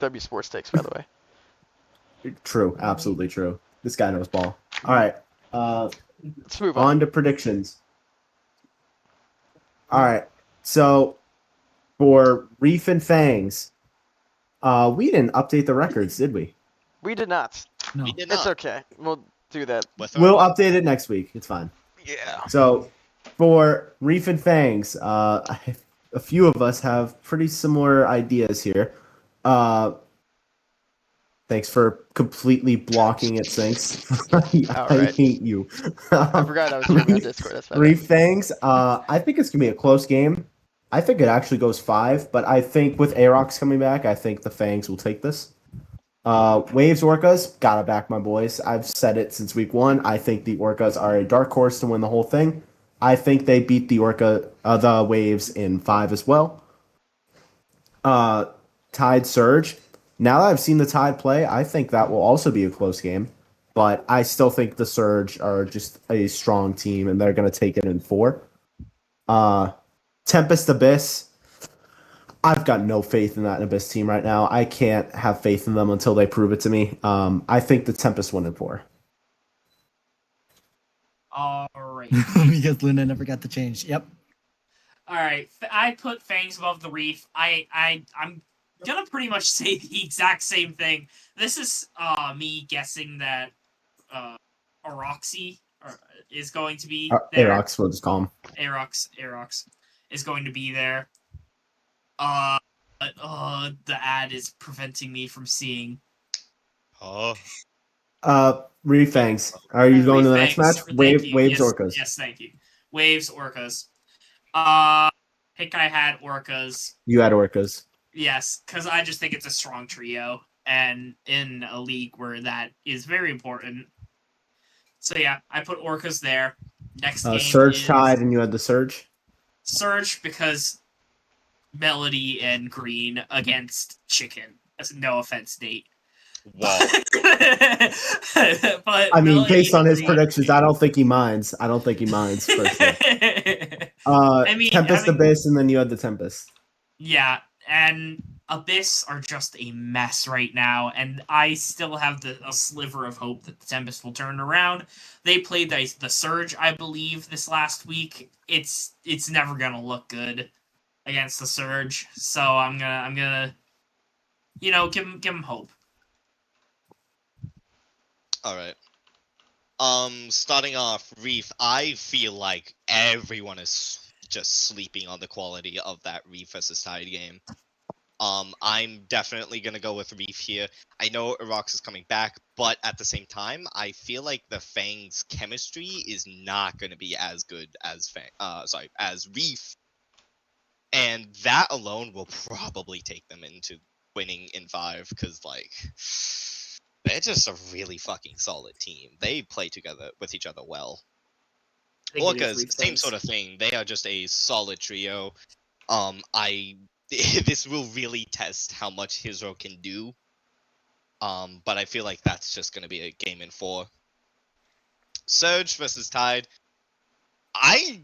W Sports Takes, by the way. True. Absolutely true. This guy knows ball. All right. Let's move on. On to predictions. All right. So for Reef and Fangs, we didn't update the records, did we? We did not. No. We did It's not. okay. We'll do that. We'll update it next week. It's fine. Yeah. So for Reef and Fangs, a few of us have pretty similar ideas here. Thanks for completely blocking it, Sinks. I Alright. hate you. I forgot I was doing on Discord. That's my bad. Reef Fangs, I think it's going to be a close game. I think it actually goes 5, but I think with Arox coming back, I think the Fangs will take this. Waves Orcas, gotta back my boys. I've said it since week 1. I think the Orcas are a dark horse to win the whole thing. I think they beat the the Waves in 5 as well. Tide Surge. Now that I've seen the Tide play, I think that will also be a close game. But I still think the Surge are just a strong team, and they're going to take it in 4. Tempest Abyss. I've got no faith in that Abyss team right now. I can't have faith in them until they prove it to me. I think the Tempest win in 4. All right. Because Luna never got the change. Yep. All right. I put Fangs above the Reef. I'm gonna pretty much say the exact same thing. This is me guessing that Oroxy is going to be there. Arox, we'll just call him. Arox is going to be there. The ad is preventing me from seeing. Oh. Reef Fangs. Are you going to the next match? Thank Waves you. Yes, Orcas. Yes, thank you. Waves Orcas. Pick I had Orcas. You had Orcas. Yes, because I just think it's a strong trio, and in a league where that is very important. So yeah, I put Orcas there. Next game Surge is Tide, and you had the Surge. Surge because Melody and Green against Chicken. That's no offense, Nate. Wow. But I mean, Melody based on and his Green- predictions, I don't think he minds. Personally. mean, Tempest having- Abyss, and then you had the Tempest. Yeah, and Abyss are just a mess right now, and I still have a sliver of hope that the Tempest will turn around. They played the Surge, I believe, this last week. It's never gonna look good against the Surge, so I'm gonna give him hope. All right. Starting off, Reef. I feel like everyone is just sleeping on the quality of that Reef versus Tide game. I'm definitely gonna go with Reef here. I know Arox is coming back, but at the same time, I feel like the Fang's chemistry is not gonna be as good as as Reef, and that alone will probably take them into winning in 5. Because they're just a really fucking solid team. They play together with each other well. Orcas, same sort of thing. They are just a solid trio. This will really test how much Hizro can do. But I feel like that's just gonna be a game in 4. Surge versus Tide. I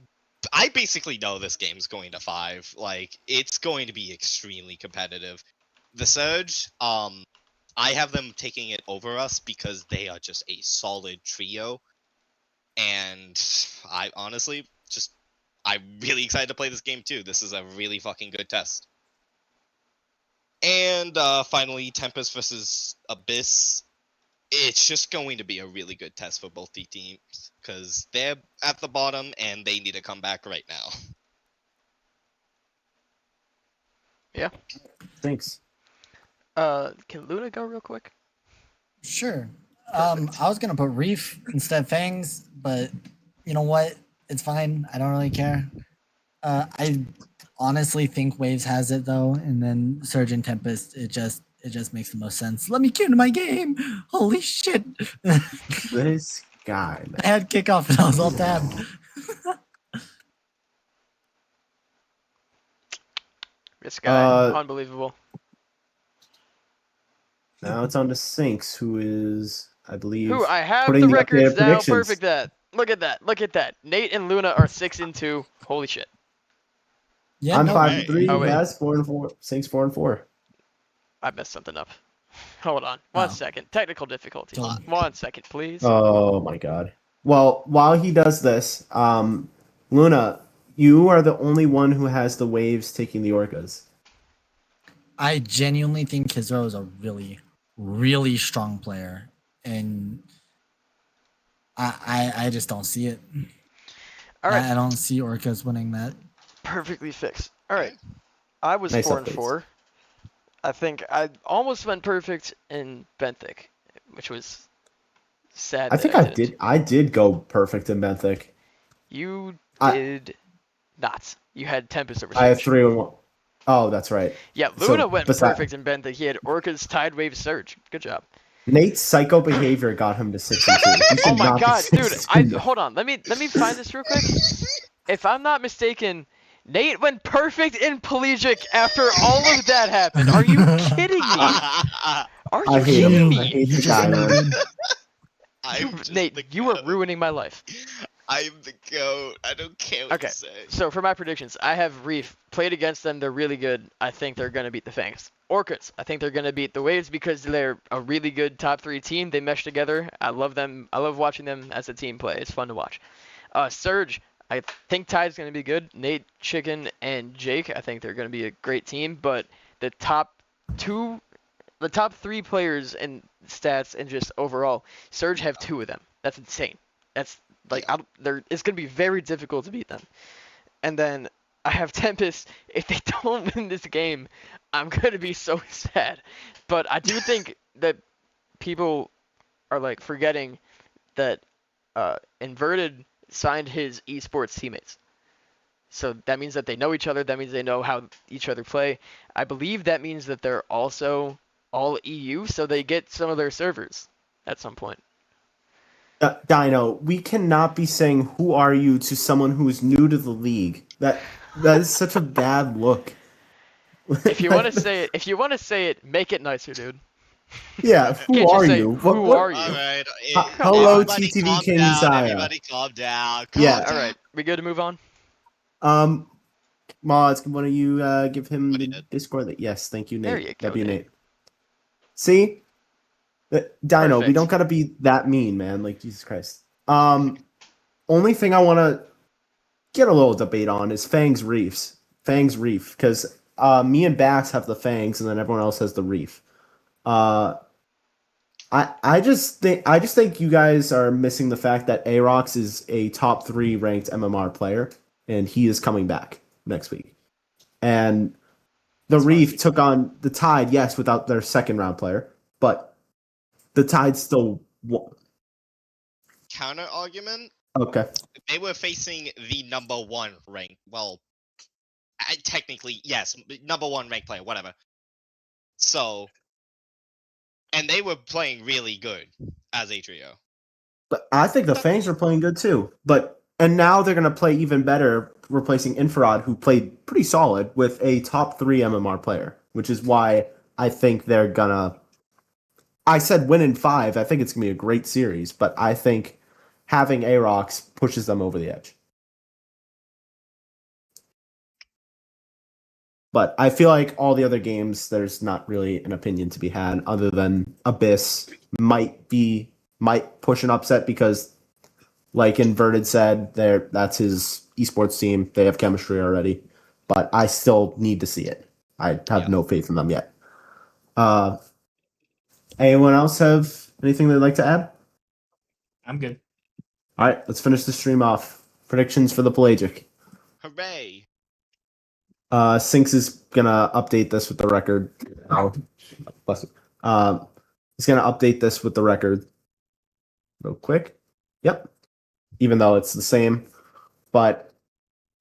basically know this game's going to 5. It's going to be extremely competitive. The Surge, I have them taking it over us because they are just a solid trio. And I'm really excited to play this game too. This is a really fucking good test. And finally, Tempest versus Abyss. It's just going to be a really good test for both the teams because they're at the bottom and they need to come back right now. Thanks. Can Luna go real quick? Sure. I was gonna put Reef instead of Fangs, but you know what? It's fine. I don't really care. I honestly think Waves has it though, and then Surge and Tempest. It just makes the most sense. Let me get into my game. Holy shit! This guy, man. I had kickoff and I was all tabbed. This guy, Uh, unbelievable. Now it's on to Sinks, who is, I believe, Who I have putting the the records updated now. predictions. Perfect. That. Look at that. Look at that. Nate and Luna are 6-2. Holy shit. Yeah, I'm no, 5-3. Oh, wait. Yes, 4-4. Sinks 4-4. I messed something up. Hold on. One Oh. second. Technical difficulty. Done. 1 second, please. Oh my god. Well, while he does this, Luna, you are the only one who has the Waves taking the Orcas. I genuinely think Kizro is a really, really strong player, and I just don't see it. All right. I don't see Orcas winning that. Perfectly fixed. All right. I was Nice 4-4. I think I almost went perfect in Benthic, which was sad. I that think didn't. I did go perfect in Benthic. You I- did not. You had Tempest over I have Surge. 3-1. Oh, that's right. Yeah, So, Luna went beside- perfect in Benthic. He had Orca's Tide Wave Surge. Good job. Nate's psycho behavior got him to 6-2. He should Oh my not be god, dude! 6-2. Hold on. Let me find this real quick. If I'm not mistaken, Nate went perfect in Pelagic after all of that happened. Are you kidding me? Are I you hate kidding him. me? I hate the guy, man. I'm just the Nate, you are goat. ruining my life. I'm the goat. I don't care what Okay. you say. So for my predictions, I have Reef. Played against them, they're really good. I think they're going to beat the Fangs. Orchids, I think they're going to beat the Waves because they're a really good top 3 team. They mesh together. I love them. I love watching them as a team play. It's fun to watch. Surge, I think Tide's going to be good. Nate, Chicken, and Jake, I think they're going to be a great team. But the top 3 players in stats and just overall, Surge have 2 of them. That's insane. That's like it's going to be very difficult to beat them. And then I have Tempest. If they don't win this game, I'm going to be so sad. But I do think that people are like forgetting that Inverted signed his esports teammates. So that means that they know each other. That means they know how each other play. I believe that means that they're also all EU, so they get some of their servers at some point. Dino, we cannot be saying "Who are you?" to someone who is new to the league. That is such a bad look. If you want to say it, make it nicer, dude. Yeah, who Can't you are say, you? "Who are you?" All right. Hello, everybody TTV calm King down, Zaya. Everybody calm down. Yeah. All right, we good to move on? Mods, can one of you give him What the he did. Discord? Yes, thank you, Nate. There you go, That'd be Nate. Nate. See, Dino, we Perfect. don't gotta be that mean, man. Like Jesus Christ. Only thing I want to get a little debate on is Fangs Reefs. Fangs Reef, because me and Bax have the Fangs, and then everyone else has the Reef. I just think you guys are missing the fact that Arox is a top 3 ranked MMR player, and he is coming back next week. And the Reef took on the Tide, yes, without their second round player, but the Tide still won. Counter argument. Okay. They were facing the number 1 ranked. Well, technically, yes, number 1 ranked player, whatever. So, and they were playing really good as a trio. But I think the Fangs are playing good too. And now they're going to play even better, replacing Infrared, who played pretty solid, with a top 3 MMR player, which is why I think they're going to. I said win in 5. I think it's going to be a great series, but I think having Arox pushes them over the edge. But I feel like all the other games, there's not really an opinion to be had, other than Abyss might push an upset because, like Inverted said, that's his esports team. They have chemistry already, but I still need to see it. I have no faith in them yet. Uh, anyone else have anything they'd like to add? I'm good. All right, let's finish the stream off. Predictions for the Pelagic. Hooray! Sinks is gonna update this with the record. Oh, bless you. He's gonna update this with the record real quick. Yep. Even though it's the same, but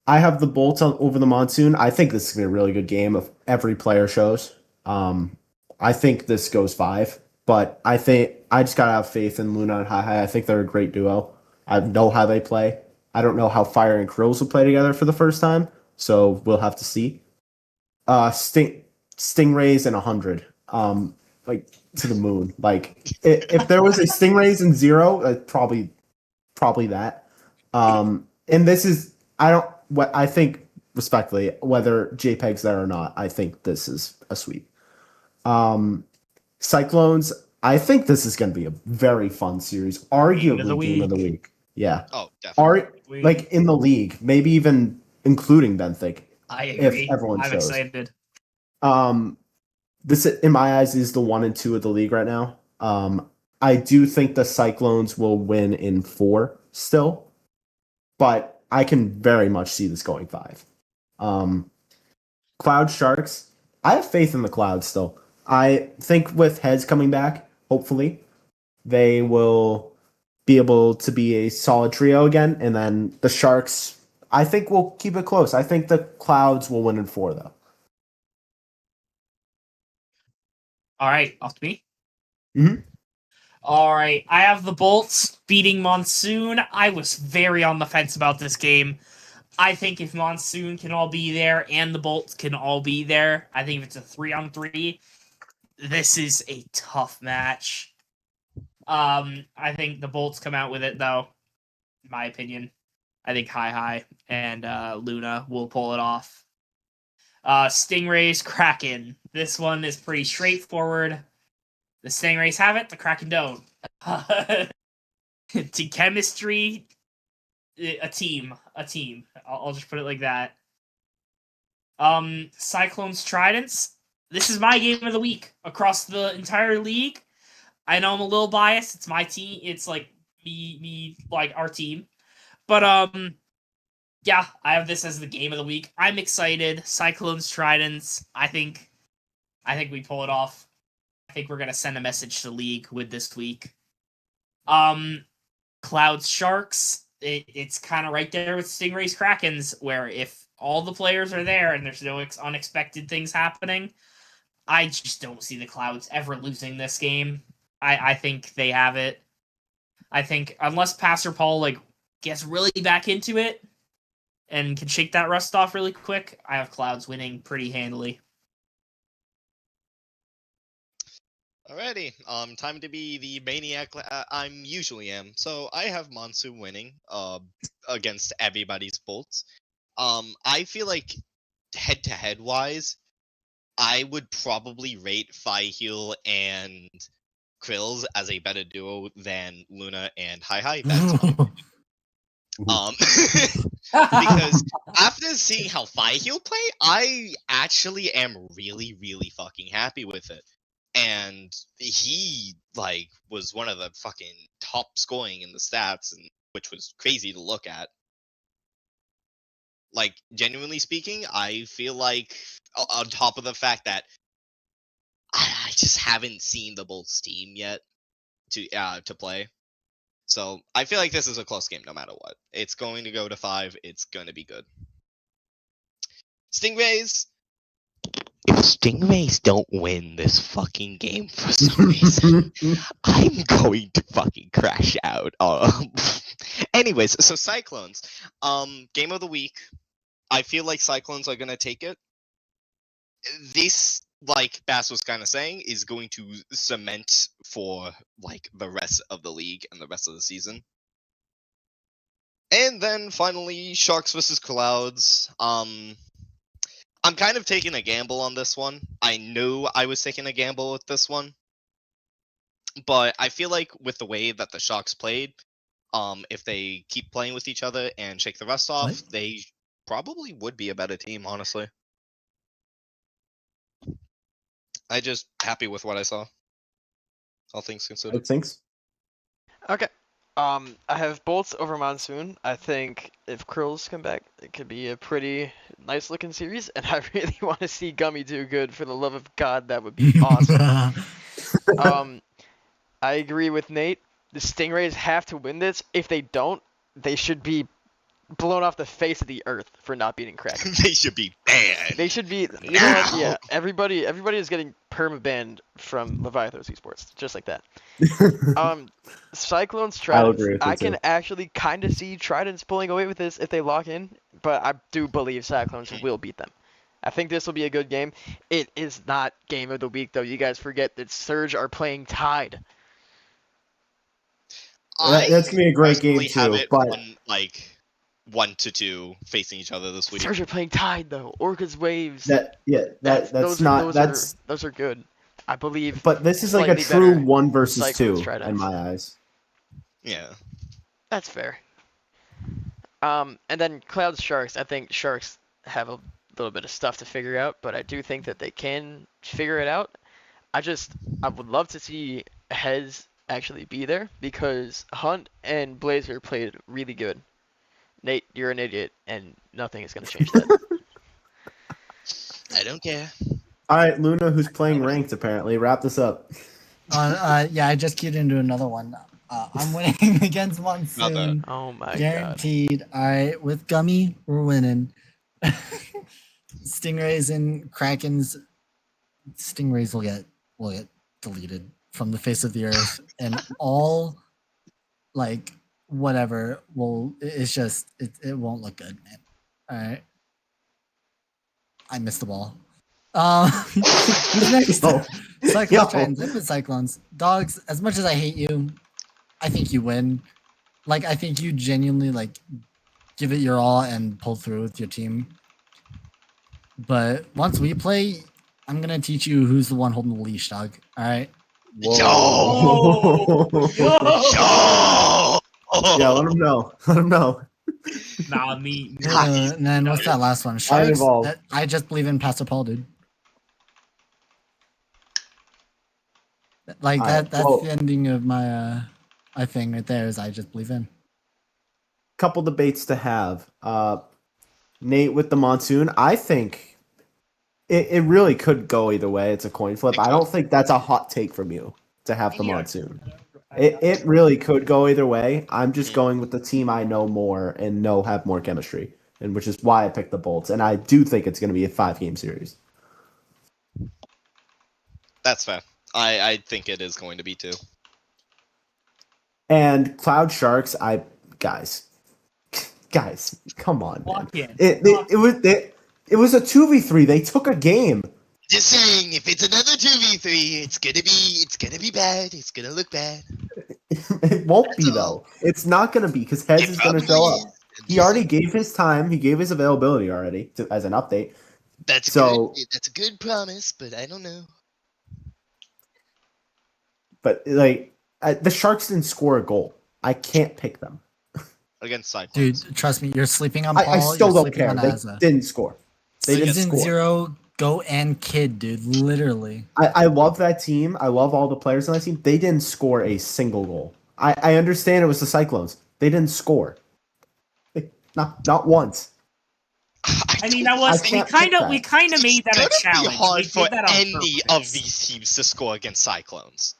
I have the Bolts over the Monsoon. I think this is gonna be a really good game if every player shows. I think this goes 5, but I think I just gotta have faith in Luna and Hi. I think they're a great duo. I know how they play. I don't know how Fire and Krills will play together for the first time, so we'll have to see. Stingrays and 100. Like to the moon. Like if there was a Stingrays and 0, probably that. And this is I think respectfully, whether JPEG's there or not, I think this is a sweep. Cyclones, I think this is going to be a very fun series, arguably game of the week. Yeah, Oh, definitely. like in the league, maybe even including Benthic. I if agree. everyone I'm shows. excited. This in my eyes is the 1 and 2 of the league right now. I do think the Cyclones will win in 4 still, but I can very much see this going 5. Cloud Sharks, I have faith in the Clouds still. I think with Heads coming back, hopefully, they will be able to be a solid trio again. And then the Sharks, I think will keep it close. I think the Clouds will win in 4, though. All right, off to me. Mhm. All right, I have the Bolts beating Monsoon. I was very on the fence about this game. I think if Monsoon can all be there and the Bolts can all be there, I think if it's a 3-on-3, this is a tough match. I think the Bolts come out with it, though, in my opinion. I think Hi and Luna will pull it off. Stingrays, Kraken. This one is pretty straightforward. The Stingrays have it, the Kraken don't. To chemistry, a team. I'll just put it like that. Cyclones, Tridents. This is my game of the week across the entire league. I know I'm a little biased. It's my team. It's like me, like our team. But yeah, I have this as the game of the week. I'm excited. Cyclones, Tridents. I think we pull it off. I think we're gonna send a message to the league with this week. Clouds, Sharks. It's kind of right there with Stingrays, Krakens, where if all the players are there and there's no unexpected things happening, I just don't see the Clouds ever losing this game. I think they have it. I think unless Pastor Paul gets really back into it and can shake that rust off really quick, I have Clouds winning pretty handily. Alrighty, time to be the maniac I'm usually am. So I have Monsoon winning, against everybody's Bolts. I feel like head-to-head wise, I would probably rate Fiheel and Krills as a better duo than Luna and Hi. That's because after seeing how Fiheel play, I actually am really, really fucking happy with it. And he was one of the fucking top scoring in the stats, and which was crazy to look at. Like, genuinely speaking, I feel like on top of the fact that I just haven't seen the Bolts team yet to play. So I feel like this is a close game no matter what. It's going to go to 5. It's going to be good. Stingrays. If Stingrays don't win this fucking game for some reason, I'm going to fucking crash out. Anyways, so Cyclones. Game of the week. I feel like Cyclones are gonna take it. This, like Bass was kind of saying, is going to cement for the rest of the league and the rest of the season. And then finally, Sharks versus Clouds. I'm kind of taking a gamble on this one. I knew I was taking a gamble with this one. But I feel like with the way that the Sharks played, if they keep playing with each other and shake the rust off, What? they probably would be a better team, honestly. I just happy with what I saw. All things considered. Thanks. Okay. I have Bolts over Monsoon. I think if Krills come back, it could be a pretty nice looking series, and I really want to see Gummy do good. For the love of God, that would be awesome. I agree with Nate. The Stingrays have to win this. If they don't, they should be blown off the face of the earth for not beating Kraken. They should be banned. They should be. You know what? Yeah, everybody is getting perma-banned from Leviathos Esports, just like that. Cyclones, Tridents. agree with I you can too. actually kind of see Tridents pulling away with this if they lock in, but I do believe Cyclones will beat them. I think this will be a good game. It is not game of the week though. You guys forget that Surge are playing Tide. That's gonna be a great game personally have too. it But run, like 1-2 facing each other this week. Surge are playing Tide though. Orca's Waves. that's not that's. Those are good. I believe. But this is like a slightly true better 1 versus Cyclones 2 Tridents. in my eyes. Yeah. That's fair. And then Cloud Sharks. I think Sharks have a little bit of stuff to figure out, but I do think that they can figure it out. I would love to see Hez actually be there because Hunt and Blazer played really good. Nate, you're an idiot, and nothing is going to change that. I don't care. All right, Luna, who's playing ranked apparently. Wrap this up. Yeah, I just queued into another one. I'm winning against Monsoon. Oh my god. Guaranteed. All right, with Gummy, we're winning. Stingrays and Krakens. Stingrays will get deleted from the face of the earth, and all like whatever will. It's just it won't look good, man. All right. I missed the ball. Who's next? Oh. Cyclones, Yo. Titans, I put Cyclones. Dogs, as much as I hate you, I think you win. Like, I think you genuinely, like, give it your all and pull through with your team. But once we play, I'm going to teach you who's the one holding the leash, dog. All right? Yo! Yo! Yeah, let him know. Let him know. Nah, me. And then what's that last one? Sharks? involved. I just believe in Pastor Paul, dude. Like, Alright, that's well- the ending of my thing right there is I just believe in. Couple debates to have. Nate with the Monsoon. I think it really could go either way. It's a coin flip. I don't think that's a hot take from you to have the Yeah. Monsoon. It really could go either way. I'm just going with the team I know more and know have more chemistry, and which is why I picked the Bolts. And I do think it's going to be a 5-game series. That's fair. I think it is going to be too. And Cloud Sharks, guys, come on, man. Walk in. It was a 2v3. They took a game. Just saying, if it's another 2v3, it's gonna be bad. It's gonna look bad. It won't be though. It's not going to be because Hez is going to show up. He already gave his time. He gave his availability already as an update. That's a good promise, but I don't know. But like the Sharks didn't score a goal. I can't pick them. Against Cyclones. Dude, trust me, you're sleeping on Paul. I still you're don't sleeping care. on They Azza. didn't score. They didn't Season score. 0, go and kid, dude. Literally. I love that team. I love all the players on that team. They didn't score a single goal. I understand it was the Cyclones. They didn't score. Not once. I mean, that was I can't pick we that. kind of made that a It's gonna challenge. be hard We for did that on any of purpose. these teams to score against Cyclones.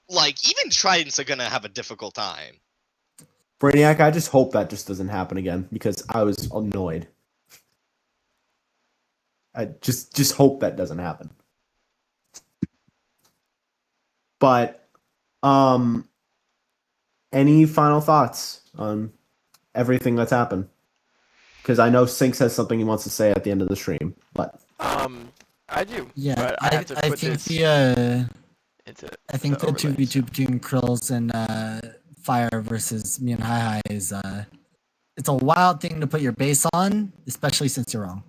Like, even Tridents are gonna have a difficult time. Brainiac, I just hope that just doesn't happen again because I was annoyed. I just hope that doesn't happen. But any final thoughts on everything that's happened? Because I know Sinks has something he wants to say at the end of the stream, but I do. Yeah, but I have to I put think this the into. I think the overlay, 2v2 so. between Krills and Fire versus me and Hi is it's a wild thing to put your base on, especially since you're wrong.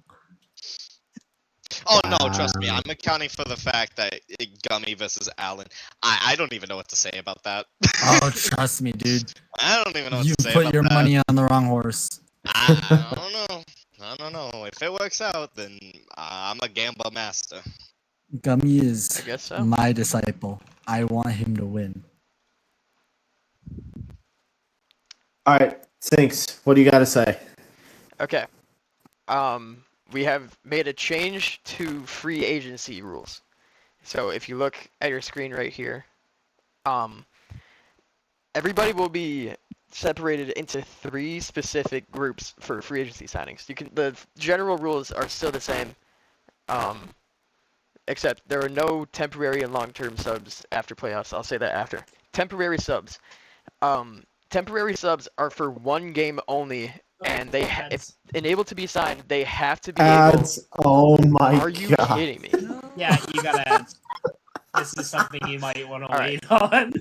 Oh no, trust me, I'm accounting for the fact that Gummy versus Allen. I don't even know what to say about that. Oh, trust me, dude. I don't even know what You to say put about your that. money on the wrong horse. I don't know. If it works out, then I'm a gambler master. Gummy is I guess so. my disciple. I want him to win. All right, Sinks, what do you got to say? Okay. We have made a change to free agency rules. So if you look at your screen right here, everybody will be separated into 3 specific groups for free agency signings. The general rules are still the same, except there are no temporary and long-term subs after playoffs. I'll say that after. Temporary subs. Temporary subs are for 1 game only, and they if enabled to be signed, they have to be Ads. Oh my able. Are you god. kidding me? Yeah, you gotta add. This is something you might want to Alright. wait on.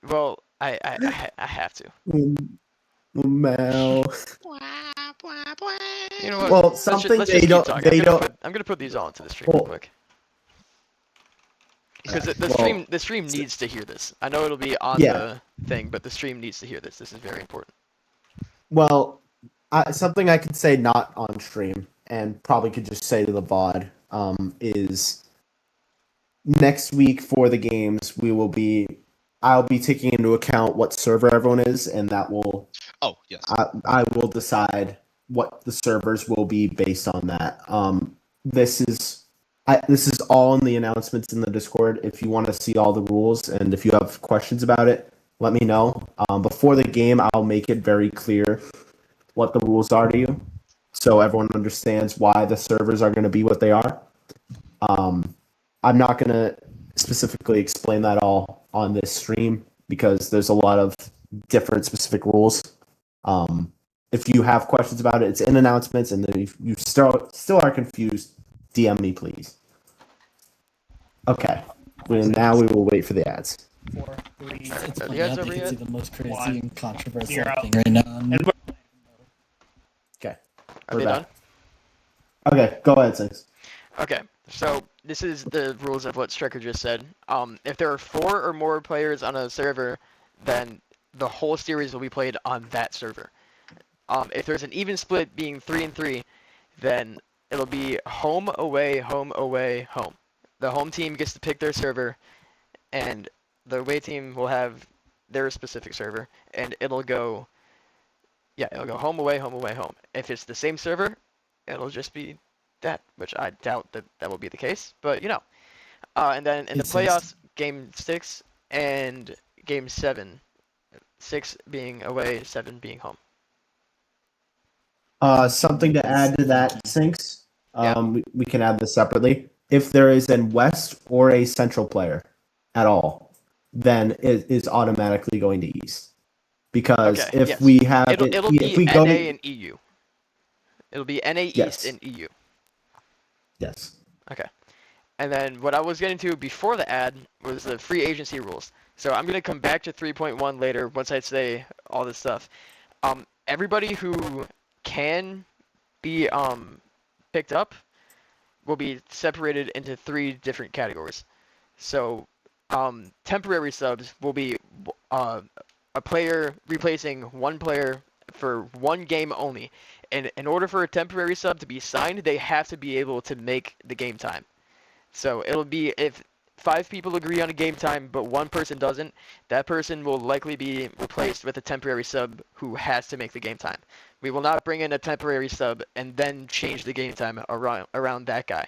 Well, I have to. Mel. You know what? Well, Let's something let's they keep don't. talking. They don't. I'm gonna put these all into the stream Well- real quick. Because Well, the stream needs to hear this. I know it'll be on Yeah. the thing, but the stream needs to hear this. This is very important. Well, something I could say not on stream, and probably could just say to the VOD, is next week for the games I'll be taking into account what server everyone is, and that will Oh yes. I will decide what the servers will be based on that. This is all in the announcements in the Discord. If you want to see all the rules and if you have questions about it, let me know. Before the game, I'll make it very clear what the rules are to you, so everyone understands why the servers are going to be what they are. I'm not going to specifically explain that all on this stream because there's a lot of different specific rules. If you have questions about it, it's in announcements, and if you still are confused, DM me, please. Okay. Now we will wait for the ads. 4, 3, It's Are funny the ads how over they can yet? see the most crazy 1, and controversial 0. thing right now. And we're Okay. Are We're they back. done? Okay, go ahead, Six. Okay, so this is the rules of what Striker just said. If there are 4 or more players on a server, then the whole series will be played on that server. If there's an even split being 3 and 3, then it'll be home, away, home, away, home. The home team gets to pick their server, and the away team will have their specific server, and it'll go home, away, home, away, home. If it's the same server, it'll just be that, which I doubt that will be the case, but you know. And then in the It's just- playoffs, game 6 and game 7, 6 being away, 7 being home. Something to add to that, Sinks. Yeah. We can add this separately. If there is a West or a Central player at all, then it is automatically going to East. Because Okay, if yes. we have It'll if be we go NA to, and EU. It'll be NA Yes. East and EU. yes. And then what I was getting to before the ad was the free agency rules. So I'm gonna come back to 3.1 later once I say all this stuff. Everybody who can be picked up will be separated into 3 different categories. So temporary subs will be a player replacing 1 player for 1 game only. And in order for a temporary sub to be signed, they have to be able to make the game time. So it'll be if 5 people agree on a game time, but 1 person doesn't, that person will likely be replaced with a temporary sub who has to make the game time. We will not bring in a temporary sub and then change the game time around that guy.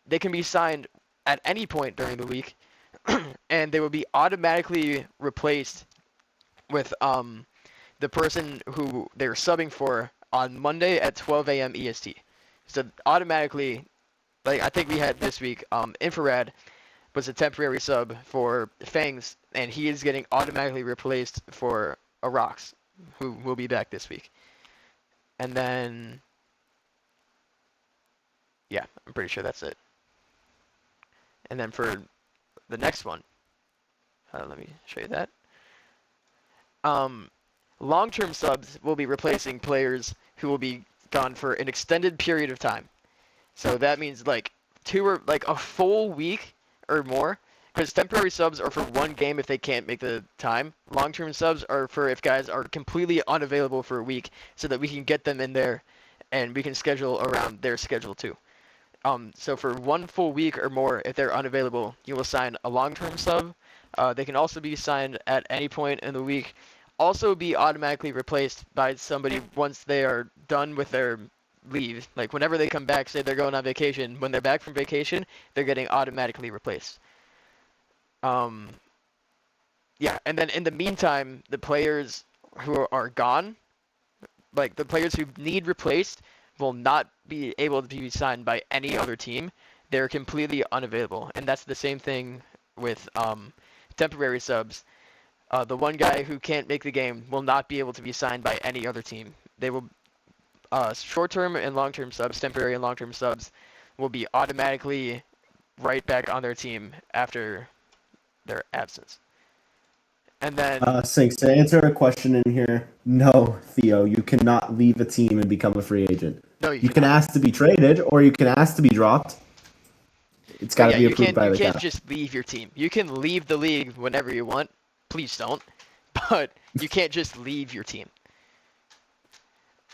They can be signed at any point during the week, and they will be automatically replaced with the person who they're subbing for on Monday at 12 a.m. EST. So automatically, like I think we had this week, Infrared was a temporary sub for Fangs, and he is getting automatically replaced for Arox, who will be back this week. And then, yeah, I'm pretty sure that's it. And then for the next one, let me show you that. Long-term subs will be replacing players who will be gone for an extended period of time. So that means like 2 or like a full week or more. Because temporary subs are for 1 game if they can't make the time. Long-term subs are for if guys are completely unavailable for a week, so that we can get them in there, and we can schedule around their schedule too. So for 1 full week or more, if they're unavailable, you will sign a long-term sub. They can also be signed at any point in the week. Also be automatically replaced by somebody once they are done with their leave. Like whenever they come back, say they're going on vacation. When they're back from vacation, they're getting automatically replaced. Yeah, and then in the meantime, the players who are gone, like the players who need replaced, will not be able to be signed by any other team. They're completely unavailable, and that's the same thing with temporary subs. The one guy who can't make the game will not be able to be signed by any other team. They will short-term and long-term subs, temporary and long-term subs, will be automatically right back on their team after their absence. And then Sinks, to answer a question in here, no, Theo, you cannot leave a team and become a free agent. no, You can ask to be traded, or you can ask to be dropped. It's got to be approved by the you can't captain. just leave your team. You can leave the league whenever you want. Please don't. But you can't just leave your team.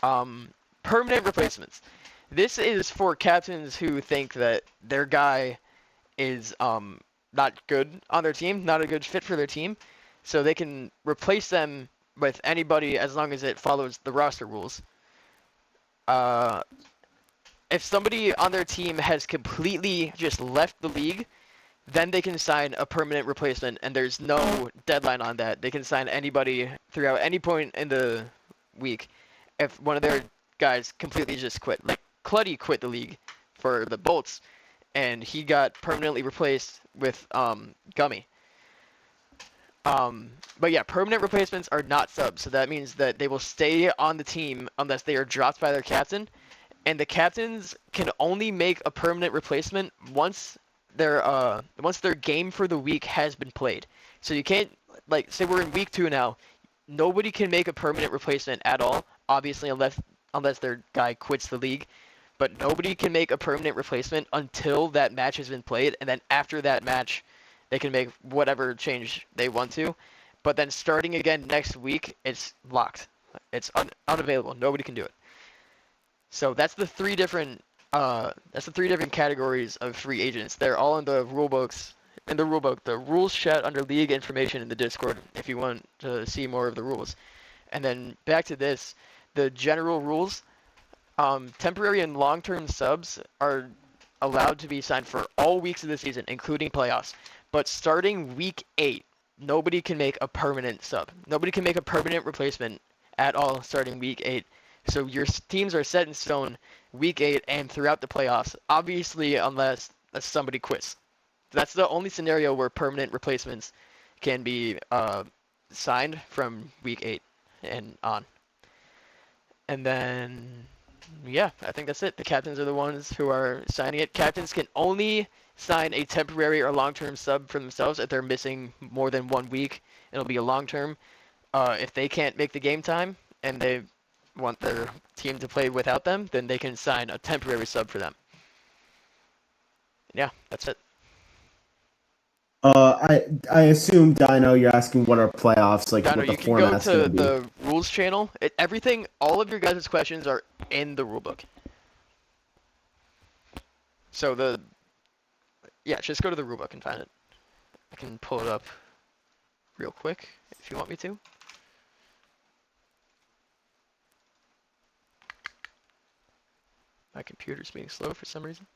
Permanent replacements. This is for captains who think that their guy is not good on their team, not a good fit for their team, so they can replace them with anybody as long as it follows the roster rules. If somebody on their team has completely just left the league, then they can sign a permanent replacement, and there's no deadline on that. They can sign anybody throughout any point in the week if one of their guys completely just quit. Like, Clutty quit the league for the Bolts, and he got permanently replaced with Gummy. But yeah, permanent replacements are not subs, so that means that they will stay on the team unless they are dropped by their captain, and the captains can only make a permanent replacement once their game for the week has been played. So you can't, like, say we're in week 2 now, nobody can make a permanent replacement at all, obviously unless their guy quits the league. But nobody can make a permanent replacement until that match has been played, and then after that match, they can make whatever change they want to. But then starting again next week, it's locked. It's unavailable. Nobody can do it. So that's the three different categories of free agents. They're all in the rule books. In the rulebook, the rules chat under league information in the Discord if you want to see more of the rules. And then back to this, the general rules. Temporary and long-term subs are allowed to be signed for all weeks of the season, including playoffs. But starting week 8, nobody can make a permanent sub. Nobody can make a permanent replacement at all starting week 8. So your teams are set in stone week 8 and throughout the playoffs, obviously unless somebody quits. That's the only scenario where permanent replacements can be signed from week 8 and on. And then, yeah, I think that's it. The captains are the ones who are signing it. Captains can only sign a temporary or long-term sub for themselves if they're missing more than 1 week. It'll be a long-term. If they can't make the game time and they want their team to play without them, then they can sign a temporary sub for them. Yeah, that's it. I assume, Dino, you're asking what are playoffs, like Dino, what the you can go format's to going to be. the rules channel. Everything, all of your guys' questions are in the rulebook. So yeah, just go to the rulebook and find it. I can pull it up real quick if you want me to. My computer's being slow for some reason.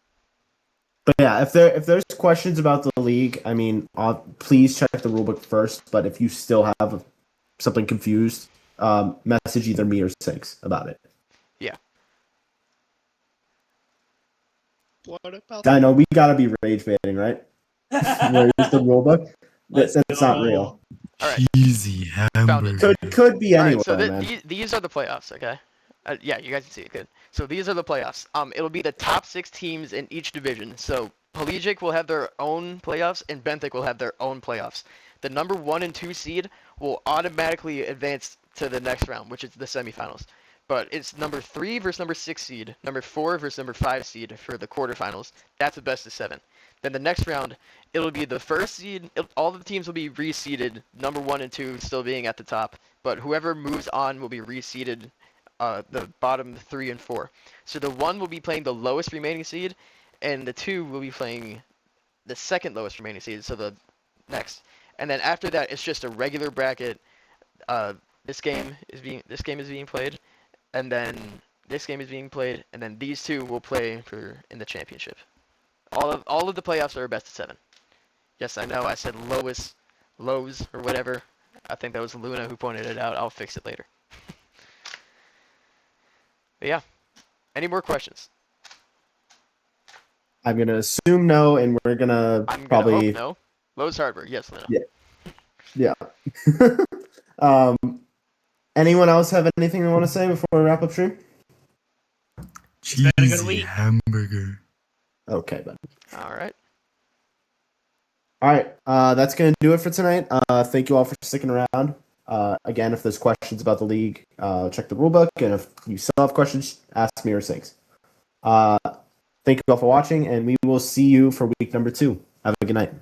But yeah, if there's questions about the league, I mean, please check the rulebook first. But if you still have something confused, message either me or Sinks about it. Yeah. What about I know we gotta be rage baiting, right? Where is the rulebook? That's not real. All right. Easy Found it. So it could be All anywhere, right, so man. these are the playoffs, okay? Yeah, you guys can see it good. So these are the playoffs. It'll be the top 6 teams in each division. So Pelagic will have their own playoffs, and Benthic will have their own playoffs. The number 1 and 2 seed will automatically advance to the next round, which is the semifinals. But it's number 3 versus number 6 seed, number 4 versus number 5 seed for the quarterfinals. That's the best of 7. Then the next round, it'll be the first seed. All the teams will be reseeded, number 1 and 2 still being at the top. But whoever moves on will be reseeded, the bottom 3 and 4. So the 1 will be playing the lowest remaining seed, and the 2 will be playing the second lowest remaining seed, so the next. And then after that, it's just a regular bracket. This game is being played, and then this game is being played, and then these 2 will play in the championship. All of the playoffs are a best of 7. Yes, I know I said lows or whatever. I think that was Luna who pointed it out. I'll fix it later. But yeah. Any more questions? I'm gonna assume no, and we're gonna I'm probably gonna hope no. Lowe's Hardware. Yes, Luna. Yeah. Anyone else have anything they want to say before we wrap up stream? been a good week. hamburger. Okay, buddy. All right. All right, that's going to do it for tonight. Thank you all for sticking around. Again, if there's questions about the league, check the rulebook, and if you still have questions, ask me or Sinks. Thank you all for watching, and we will see you for week number 2. Have a good night.